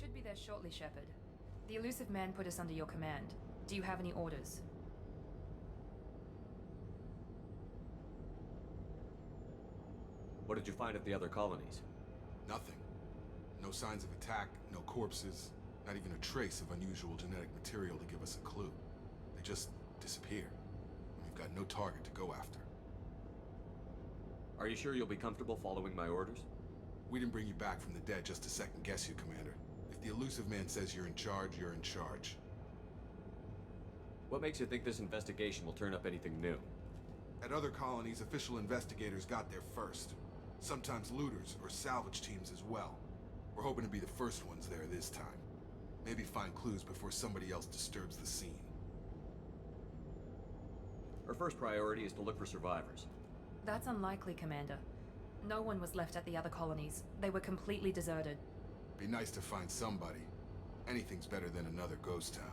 should be there shortly, Shepard. The elusive man put us under your command. Do you have any orders? What did you find at the other colonies? Nothing. No signs of attack, no corpses, not even a trace of unusual genetic material to give us a clue. They just disappear. We've got no target to go after. Are you sure you'll be comfortable following my orders? We didn't bring you back from the dead just to second guess you, Commander. If the elusive man says you're in charge, you're in charge. What makes you think this investigation will turn up anything new? At other colonies, official investigators got there first. Sometimes looters or salvage teams as well. We're hoping to be the first ones there this time. Maybe find clues before somebody else disturbs the scene. Our first priority is to look for survivors. That's unlikely, Commander. No one was left at the other colonies. They were completely deserted. Be nice to find somebody. Anything's better than another ghost town.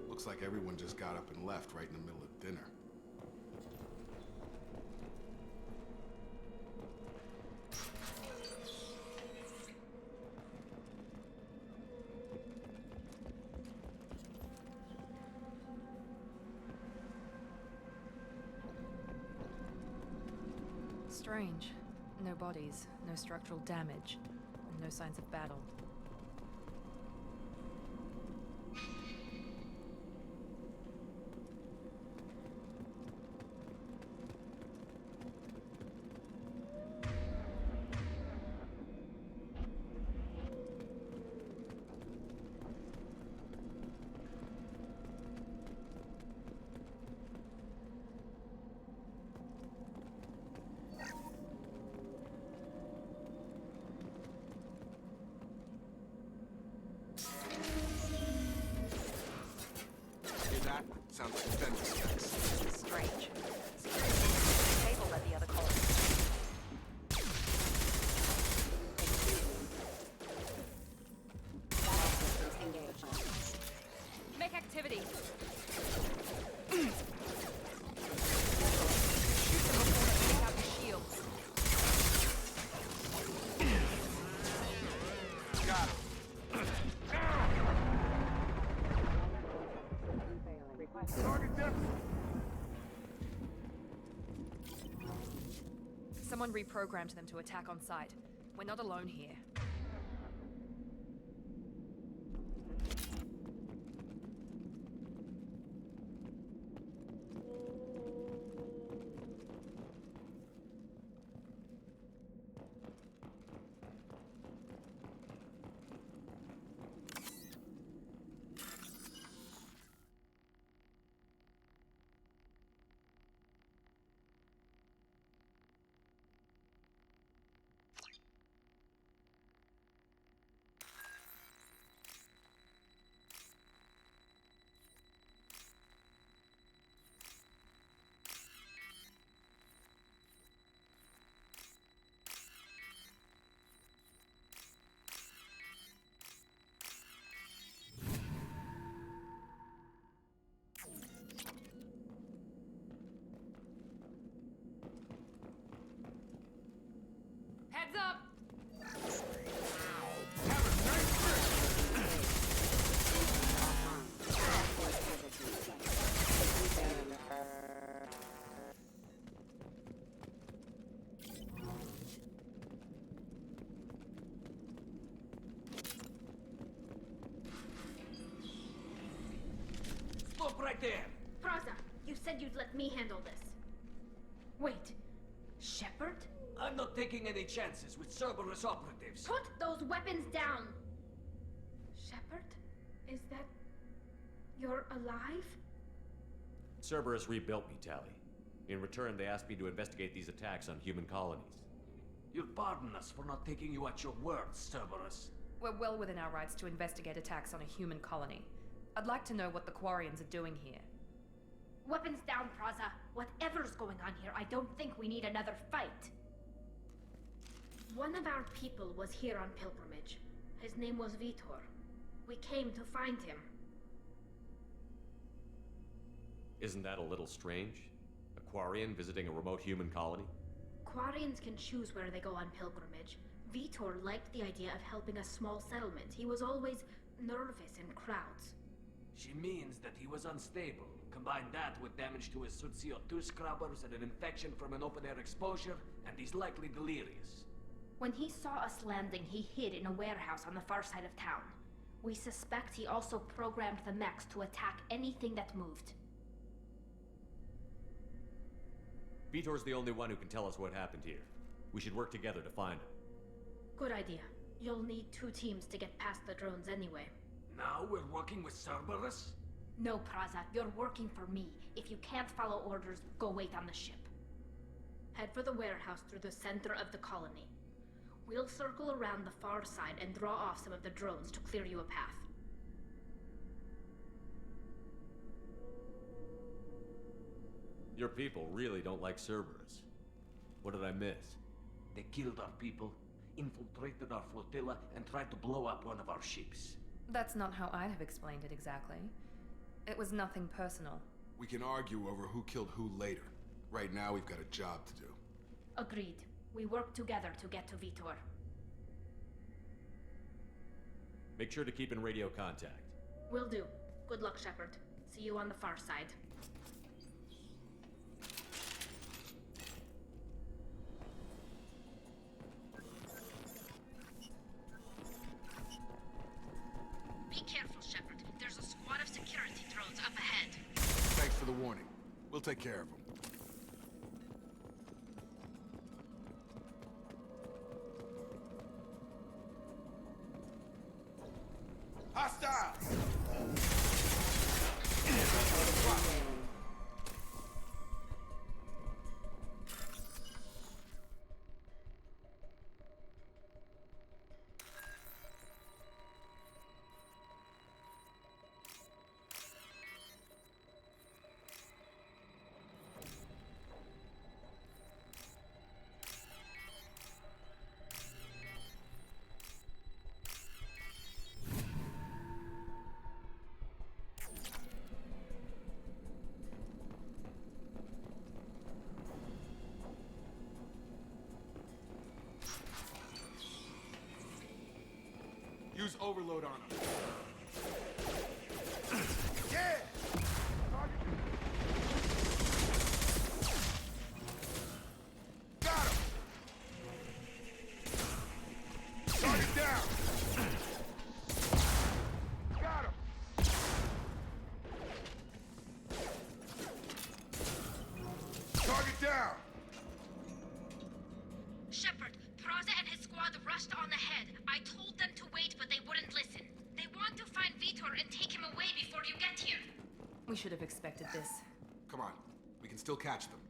Looks like everyone just got up and left right in the middle of dinner. Strange. No bodies, no structural damage, and no signs of battle. Sounds like defense specs. Strange. Table at the other colony. Make activity. Shoot them before they take out the shields. Got him. Target depth. Someone reprogrammed them to attack on sight. We're not alone here. Heads up! Stop right there! Praza, you said you'd let me handle this. Wait, Shepard? I'm not taking any chances with Cerberus operatives. Put those weapons down! Shepard? Is that... you're alive? Cerberus rebuilt me, Tally. In return, they asked me to investigate these attacks on human colonies. You'll pardon us for not taking you at your word, Cerberus. We're well within our rights to investigate attacks on a human colony. I'd like to know what the Quarians are doing here. Weapons down, Praza. Whatever's going on here, I don't think we need another fight. One of our people was here on pilgrimage. His name was Vitor. We came to find him. Isn't that a little strange? A Quarian visiting a remote human colony? Quarians can choose where they go on pilgrimage. Vitor liked the idea of helping a small settlement. He was always nervous in crowds. She means that he was unstable. Combine that with damage to his suit CO2 scrubbers and an infection from an open-air exposure, and he's likely delirious. When he saw us landing, he hid in a warehouse on the far side of town. We suspect he also programmed the mechs to attack anything that moved. Vitor's the only one who can tell us what happened here. We should work together to find him. Good idea. You'll need 2 teams to get past the drones anyway. Now we're working with Cerberus? No, Praza, you're working for me. If you can't follow orders, go wait on the ship. Head for the warehouse through the center of the colony. We'll circle around the far side and draw off some of the drones to clear you a path. Your people really don't like Cerberus. What did I miss? They killed our people, infiltrated our flotilla, and tried to blow up one of our ships. That's not how I'd have explained it exactly. It was nothing personal. We can argue over who killed who later. Right now, we've got a job to do. Agreed. We work together to get to Vitor. Make sure to keep in radio contact. Will do. Good luck, Shepard. See you on the far side. Be careful, Shepard. There's a squad of security drones up ahead. Thanks for the warning. We'll take care of them. Hostiles! Use overload on them. Yeah! Got him! Target down! Got him! Target down! Shepard, Praza and his squad rushed on ahead. I told them to wait, but they wouldn't listen. They want to find Vitor and take him away before you get here. We should have expected this. Come on, we can still catch them.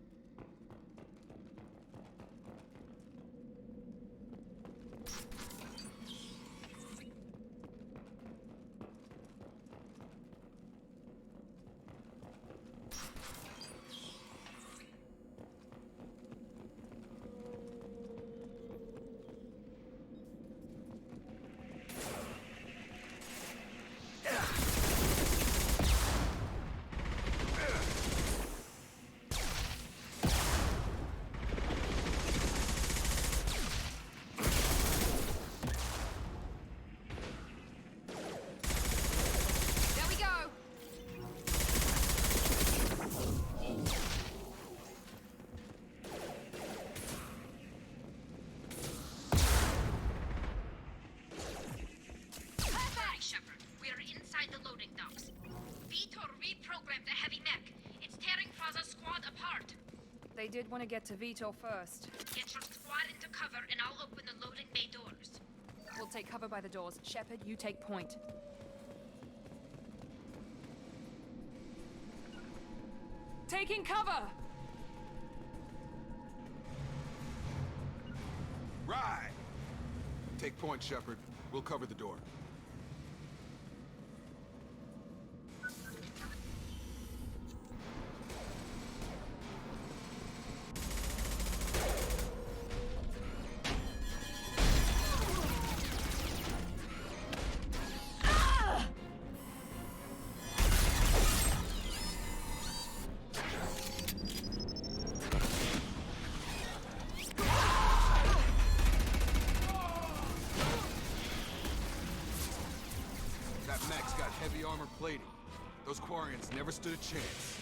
They did want to get to Vito first. Get your squad into cover and I'll open the loading bay doors. We'll take cover by the doors. Shepard, you take point. Taking cover! Right! Take point, Shepard. We'll cover the door. Armor plating. Those Quarians never stood a chance.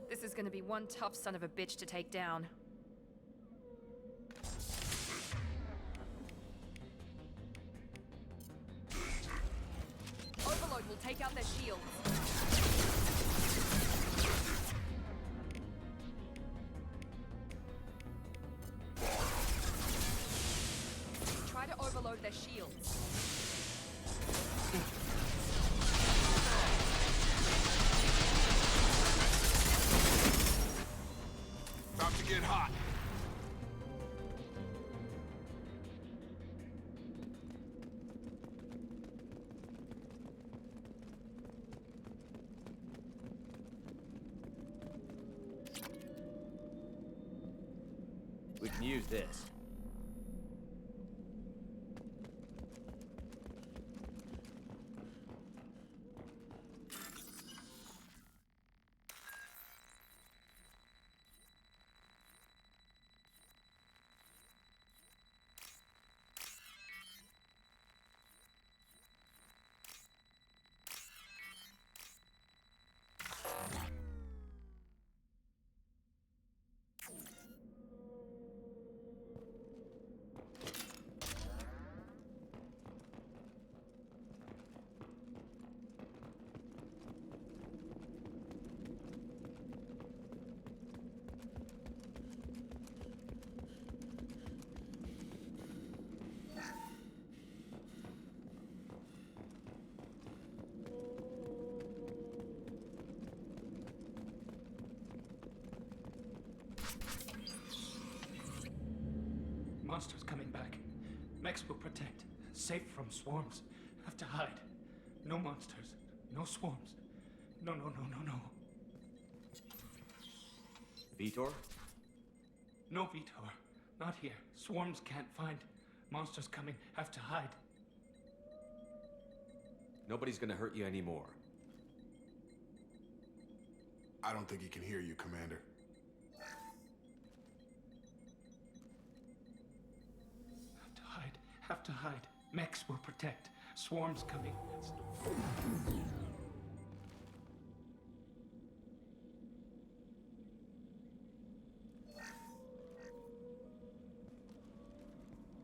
This is gonna be one tough son of a bitch to take down. Overload will take out their shields. Try to overload their shields. About to get hot. We can use this. Monsters coming back. Mechs will protect. Safe from swarms. Have to hide. No monsters. No swarms. No. Vitor? No, Vitor. Not here. Swarms can't find. Monsters coming. Have to hide. Nobody's gonna hurt you anymore. I don't think he can hear you, Commander. Have to hide. Mechs will protect. Swarms coming.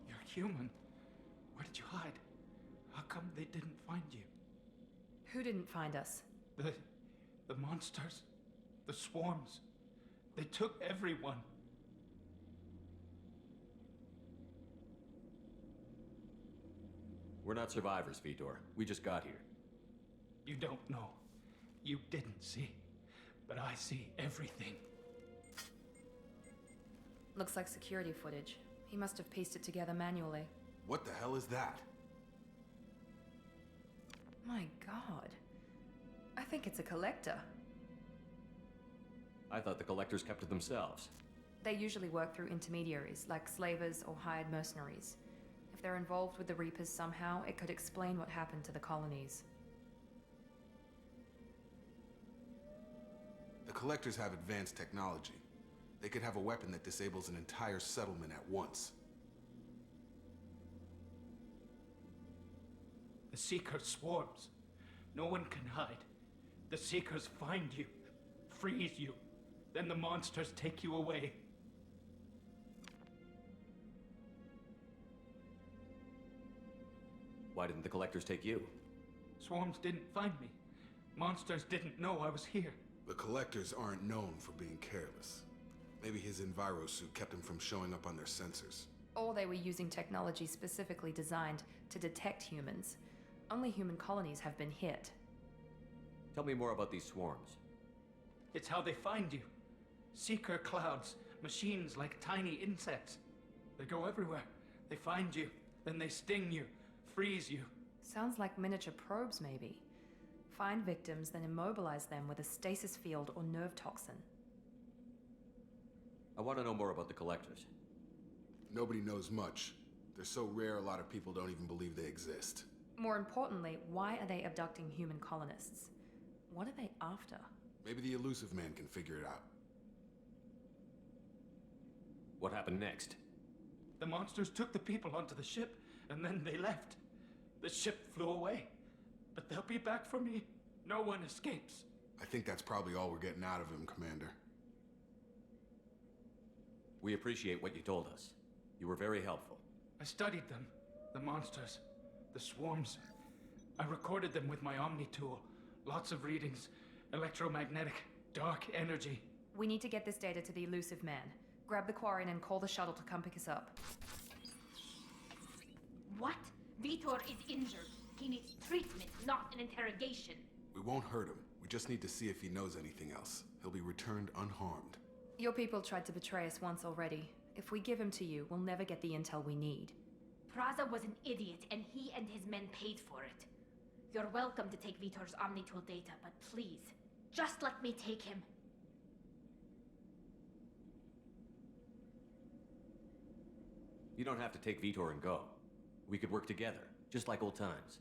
You're human. Where did you hide? How come they didn't find you? Who didn't find us? The monsters. The swarms. They took everyone. We're not survivors, Vitor. We just got here. You don't know. You didn't see. But I see everything. Looks like security footage. He must have pieced it together manually. What the hell is that? My god. I think it's a collector. I thought the collectors kept to themselves. They usually work through intermediaries, like slavers or hired mercenaries. If they're involved with the Reapers somehow, it could explain what happened to the colonies. The collectors have advanced technology. They could have a weapon that disables an entire settlement at once. The Seeker swarms. No one can hide. The Seekers find you, freeze you. Then the monsters take you away. Why didn't the collectors take you? Swarms didn't find me. Monsters didn't know I was here. The collectors aren't known for being careless. Maybe his envirosuit kept him from showing up on their sensors. Or they were using technology specifically designed to detect humans. Only human colonies have been hit. Tell me more about these swarms. It's how they find you. Seeker clouds, machines like tiny insects. They go everywhere. They find you, then they sting you, freeze you. Sounds like miniature probes, maybe. Find victims, then immobilize them with a stasis field or nerve toxin. I want to know more about the collectors. Nobody knows much. They're so rare, a lot of people don't even believe they exist. More importantly, why are they abducting human colonists? What are they after? Maybe the elusive man can figure it out. What happened next? The monsters took the people onto the ship, and then they left. The ship flew away. But they'll be back for me. No one escapes. I think that's probably all we're getting out of him, Commander. We appreciate what you told us. You were very helpful. I studied them. The monsters. The swarms. I recorded them with my Omni tool. Lots of readings. Electromagnetic. Dark energy. We need to get this data to the elusive man. Grab the Quarian and call the shuttle to come pick us up. What? Vitor is injured. He needs treatment, not an interrogation. We won't hurt him. We just need to see if he knows anything else. He'll be returned unharmed. Your people tried to betray us once already. If we give him to you, we'll never get the intel we need. Praza was an idiot, and he and his men paid for it. You're welcome to take Vitor's Omnitool data, but please, just let me take him. You don't have to take Vitor and go. We could work together, just like old times.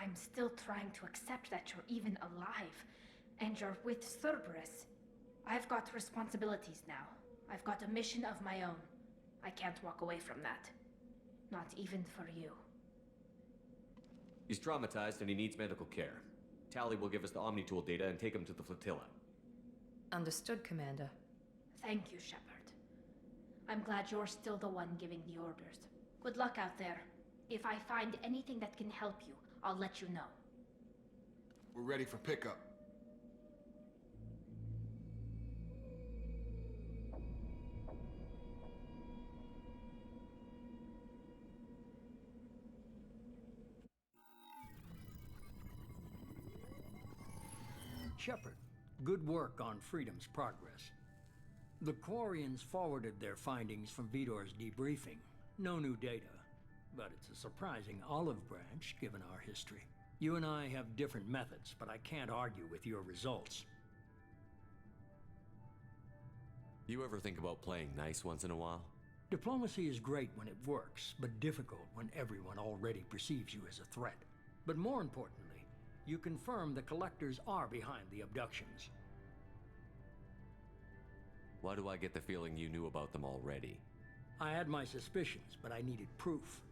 I'm still trying to accept that you're even alive, and you're with Cerberus. I've got responsibilities now. I've got a mission of my own. I can't walk away from that. Not even for you. He's traumatized and he needs medical care. Tally will give us the Omnitool data and take him to the flotilla. Understood, Commander. Thank you, Shepard. I'm glad you're still the one giving the orders. Good luck out there. If I find anything that can help you, I'll let you know. We're ready for pickup. Shepard, good work on Freedom's progress. The Quarians forwarded their findings from Vitor's debriefing. No new data, but it's a surprising olive branch given our history. You and I have different methods, but I can't argue with your results. You ever think about playing nice once in a while? Diplomacy is great when it works, but difficult when everyone already perceives you as a threat. But more importantly, you confirm the collectors are behind the abductions. Why do I get the feeling you knew about them already? I had my suspicions, but I needed proof.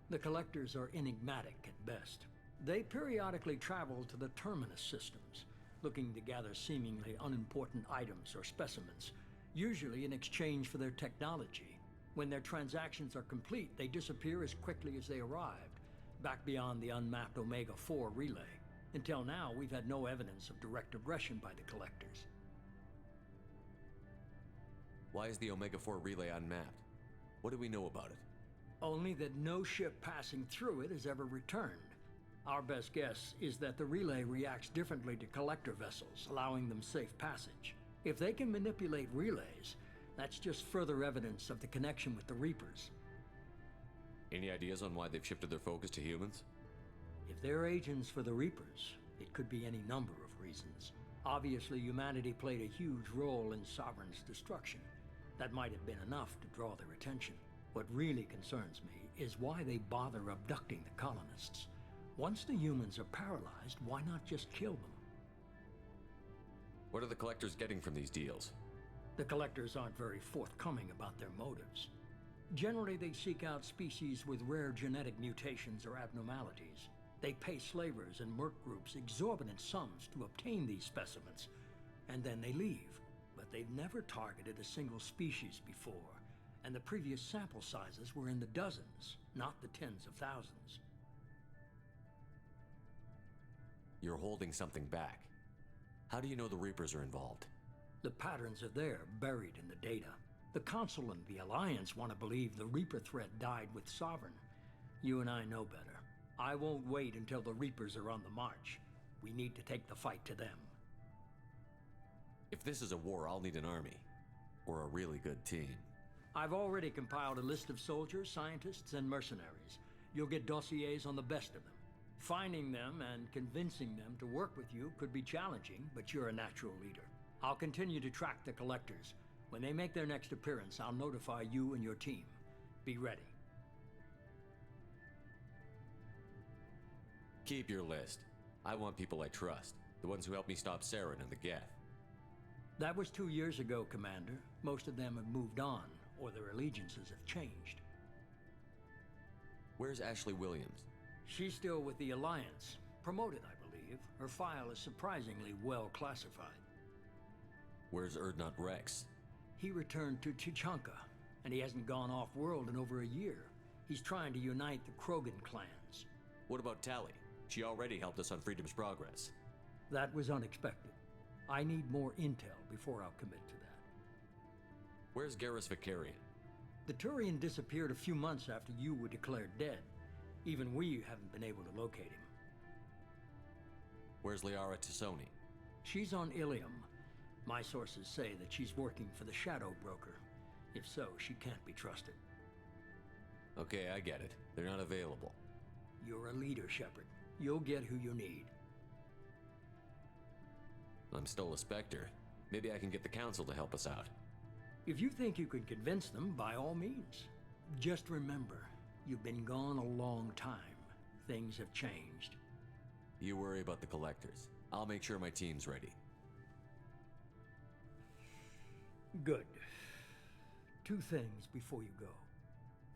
The collectors are enigmatic at best. They periodically travel to the terminus systems, looking to gather seemingly unimportant items or specimens, usually in exchange for their technology. When their transactions are complete, they disappear as quickly as they arrived, back beyond the unmapped Omega-4 relay. Until now, we've had no evidence of direct aggression by the collectors. Why is the Omega-4 relay unmapped? What do we know about it? Only that no ship passing through it has ever returned. Our best guess is that the relay reacts differently to collector vessels, allowing them safe passage. If they can manipulate relays, that's just further evidence of the connection with the Reapers. Any ideas on why they've shifted their focus to humans? If they're agents for the Reapers, it could be any number of reasons. Obviously, humanity played a huge role in Sovereign's destruction. That might have been enough to draw their attention. What really concerns me is why they bother abducting the colonists. Once the humans are paralyzed, why not just kill them? What are the collectors getting from these deals? The collectors aren't very forthcoming about their motives. Generally, they seek out species with rare genetic mutations or abnormalities. They pay slavers and merc groups exorbitant sums to obtain these specimens, and then they leave. But they've never targeted a single species before, and the previous sample sizes were in the dozens, not the tens of thousands. You're holding something back. How do you know the Reapers are involved? The patterns are there, buried in the data. The Council and the Alliance want to believe the Reaper threat died with Sovereign. You and I know better. I won't wait until the Reapers are on the march. We need to take the fight to them. If this is a war, I'll need an army. Or a really good team. I've already compiled a list of soldiers, scientists, and mercenaries. You'll get dossiers on the best of them. Finding them and convincing them to work with you could be challenging, but you're a natural leader. I'll continue to track the collectors. When they make their next appearance, I'll notify you and your team. Be ready. Keep your list. I want people I trust. The ones who helped me stop Saren and the Geth. That was 2 years ago, Commander. Most of them have moved on, or their allegiances have changed. Where's Ashley Williams? She's still with the Alliance. Promoted, I believe. Her file is surprisingly well classified. Where's Erdnot Rex? He returned to Tuchanka, and he hasn't gone off-world in over a year. He's trying to unite the Krogan clans. What about Tali? She already helped us on Freedom's Progress. That was unexpected. I need more intel before I'll commit to that. Where's Garrus Vicarian? The Turian disappeared a few months after you were declared dead. Even we haven't been able to locate him. Where's Liara Tassoni? She's on Ilium. My sources say that she's working for the Shadow Broker. If so, she can't be trusted. Okay, I get it. They're not available. You're a leader, Shepard. You'll get who you need. I'm still a Spectre. Maybe I can get the Council to help us out. If you think you can convince them, by all means. Just remember, you've been gone a long time. Things have changed. You worry about the Collectors. I'll make sure my team's ready. Good. 2 things before you go.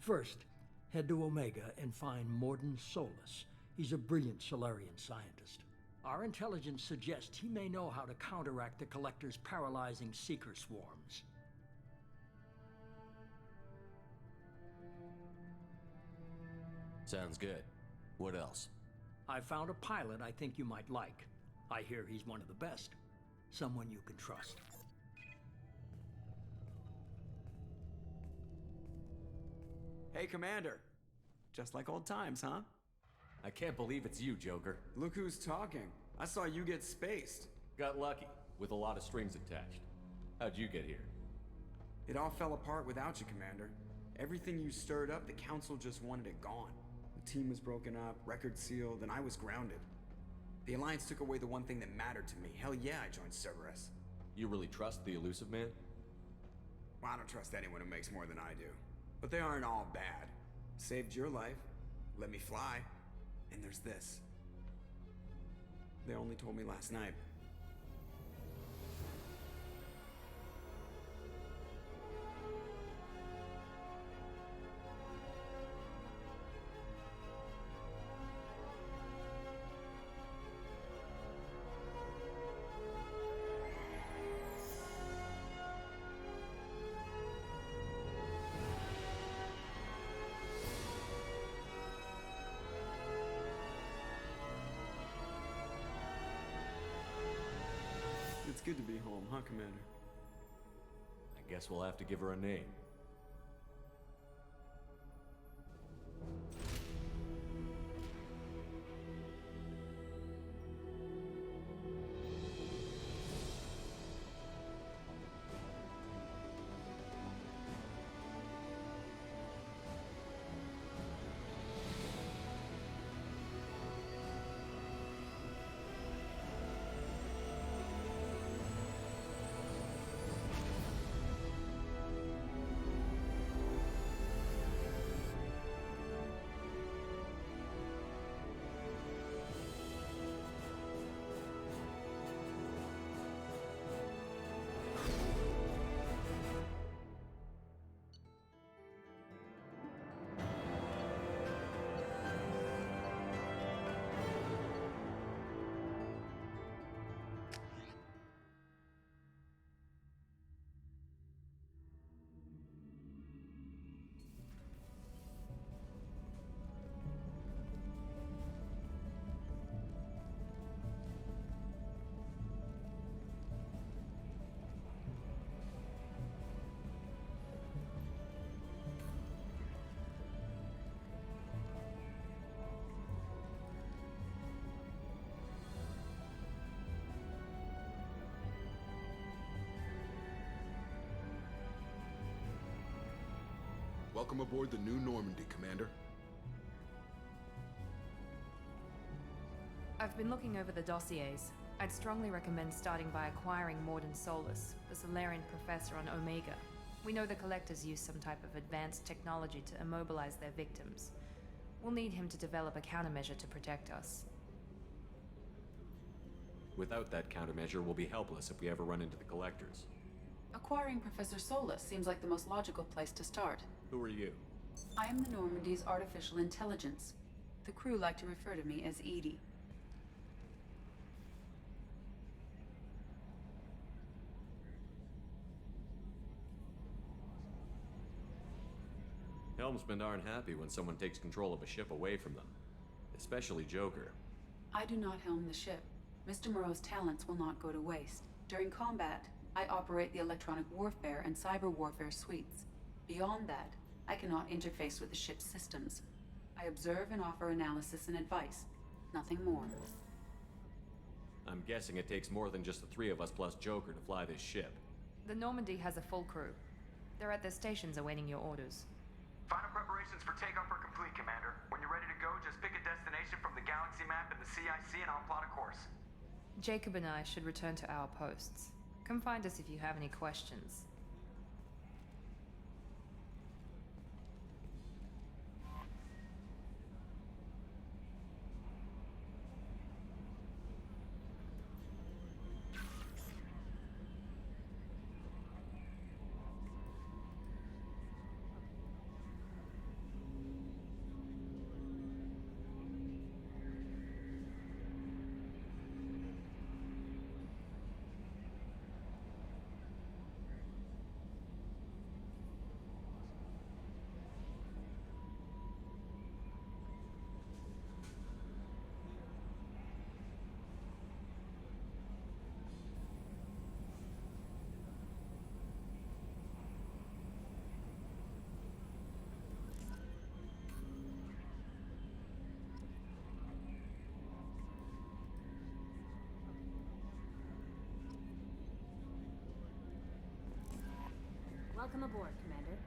First, head to Omega and find Morden Solus. He's a brilliant Solarian scientist. Our intelligence suggests he may know how to counteract the Collector's paralyzing Seeker swarms. Sounds good. What else? I found a pilot I think you might like. I hear he's one of the best. Someone you can trust. Hey, Commander. Just like old times, huh? I can't believe it's you, Joker. Look who's talking. I saw you get spaced. Got lucky, with a lot of strings attached. How'd you get here? It all fell apart without you, Commander. Everything you stirred up, the Council just wanted it gone. The team was broken up, record sealed, and I was grounded. The Alliance took away the one thing that mattered to me. Hell yeah, I joined Cerberus. You really trust the Elusive Man? Well, I don't trust anyone who makes more than I do. But they aren't all bad. Saved your life, let me fly, and there's this. They only told me last night. It's good to be home, huh, Commander? I guess we'll have to give her a name. Welcome aboard the New Normandy, Commander. I've been looking over the dossiers. I'd strongly recommend starting by acquiring Morden Solus, the Solarian professor on Omega. We know the Collectors use some type of advanced technology to immobilize their victims. We'll need him to develop a countermeasure to protect us. Without that countermeasure, we'll be helpless if we ever run into the Collectors. Acquiring Professor Solus seems like the most logical place to start. Who are you? I am the Normandy's artificial intelligence. The crew like to refer to me as Edie. Helmsmen aren't happy when someone takes control of a ship away from them. Especially Joker. I do not helm the ship. Mr. Moreau's talents will not go to waste. During combat, I operate the electronic warfare and cyber warfare suites. Beyond that, I cannot interface with the ship's systems. I observe and offer analysis and advice. Nothing more. I'm guessing it takes more than just the three of us plus Joker to fly this ship. The Normandy has a full crew. They're at their stations awaiting your orders. Final preparations for takeoff are complete, Commander. When you're ready to go, just pick a destination from the galaxy map and the CIC and I'll plot a course. Jacob and I should return to our posts. Come find us if you have any questions. Welcome aboard, Commander.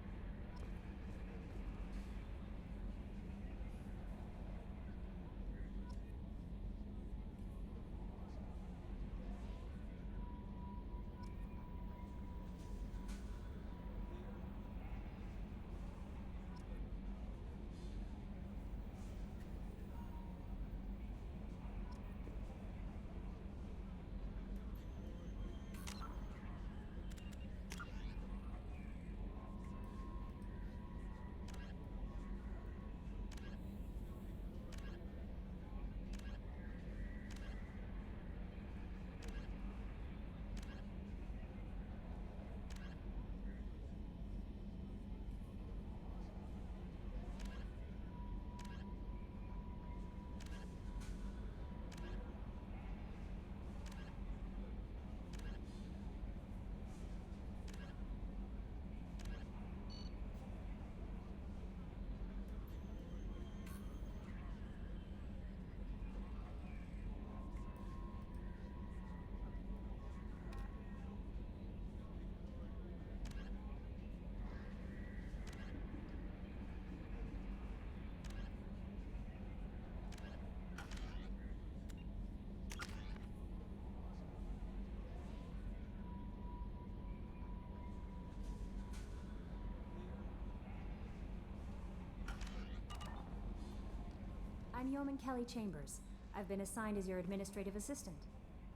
I'm Yeoman Kelly Chambers. I've been assigned as your administrative assistant.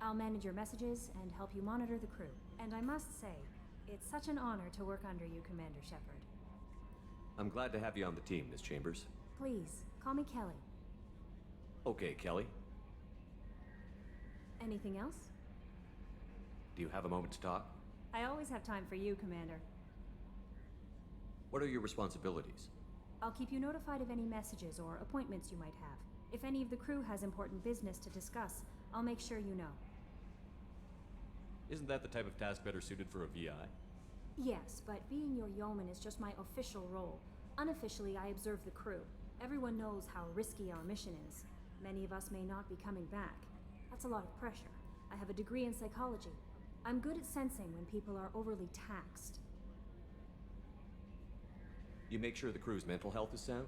I'll manage your messages and help you monitor the crew. And I must say, it's such an honor to work under you, Commander Shepard. I'm glad to have you on the team, Miss Chambers. Please, call me Kelly. Okay, Kelly. Anything else? Do you have a moment to talk? I always have time for you, Commander. What are your responsibilities? I'll keep you notified of any messages or appointments you might have. If any of the crew has important business to discuss, I'll make sure you know. Isn't that the type of task better suited for a VI? Yes, but being your yeoman is just my official role. Unofficially, I observe the crew. Everyone knows how risky our mission is. Many of us may not be coming back. That's a lot of pressure. I have a degree in psychology. I'm good at sensing when people are overly taxed. You make sure the crew's mental health is sound?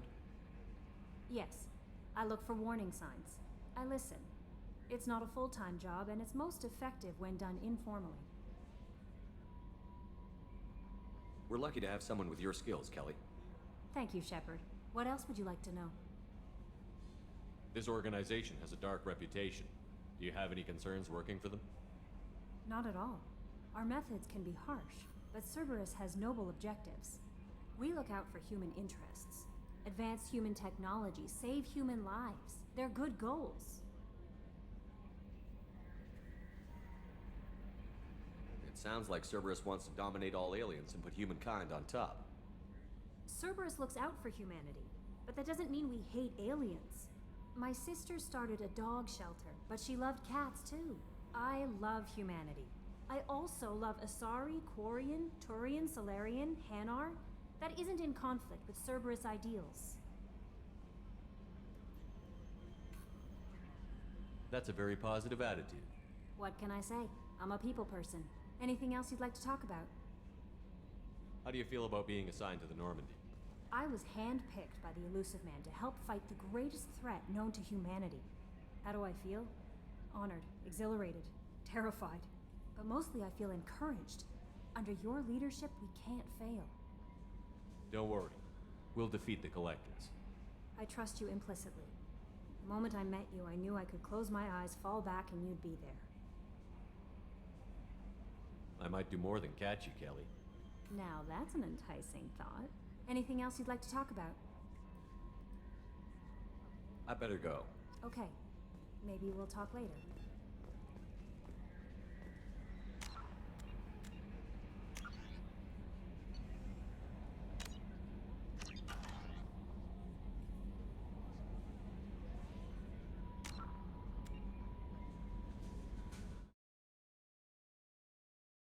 Yes. I look for warning signs. I listen. It's not a full-time job, and it's most effective when done informally. We're lucky to have someone with your skills, Kelly. Thank you, Shepard. What else would you like to know? This organization has a dark reputation. Do you have any concerns working for them? Not at all. Our methods can be harsh, but Cerberus has noble objectives. We look out for human interests. Advance human technology, save human lives. They're good goals. It sounds like Cerberus wants to dominate all aliens and put humankind on top. Cerberus looks out for humanity, but that doesn't mean we hate aliens. My sister started a dog shelter, but she loved cats too. I love humanity. I also love Asari, Quarian, Turian, Solarian, Hanar. That isn't in conflict with Cerberus ideals. That's a very positive attitude. What can I say? I'm a people person. Anything else you'd like to talk about? How do you feel about being assigned to the Normandy? I was handpicked by the Elusive Man to help fight the greatest threat known to humanity. How do I feel? Honored, exhilarated, terrified. But mostly I feel encouraged. Under your leadership, we can't fail. Don't worry. We'll defeat the Collectors. I trust you implicitly. The moment I met you, I knew I could close my eyes, fall back, and you'd be there. I might do more than catch you, Kelly. Now that's an enticing thought. Anything else you'd like to talk about? I better go. Okay. Maybe we'll talk later.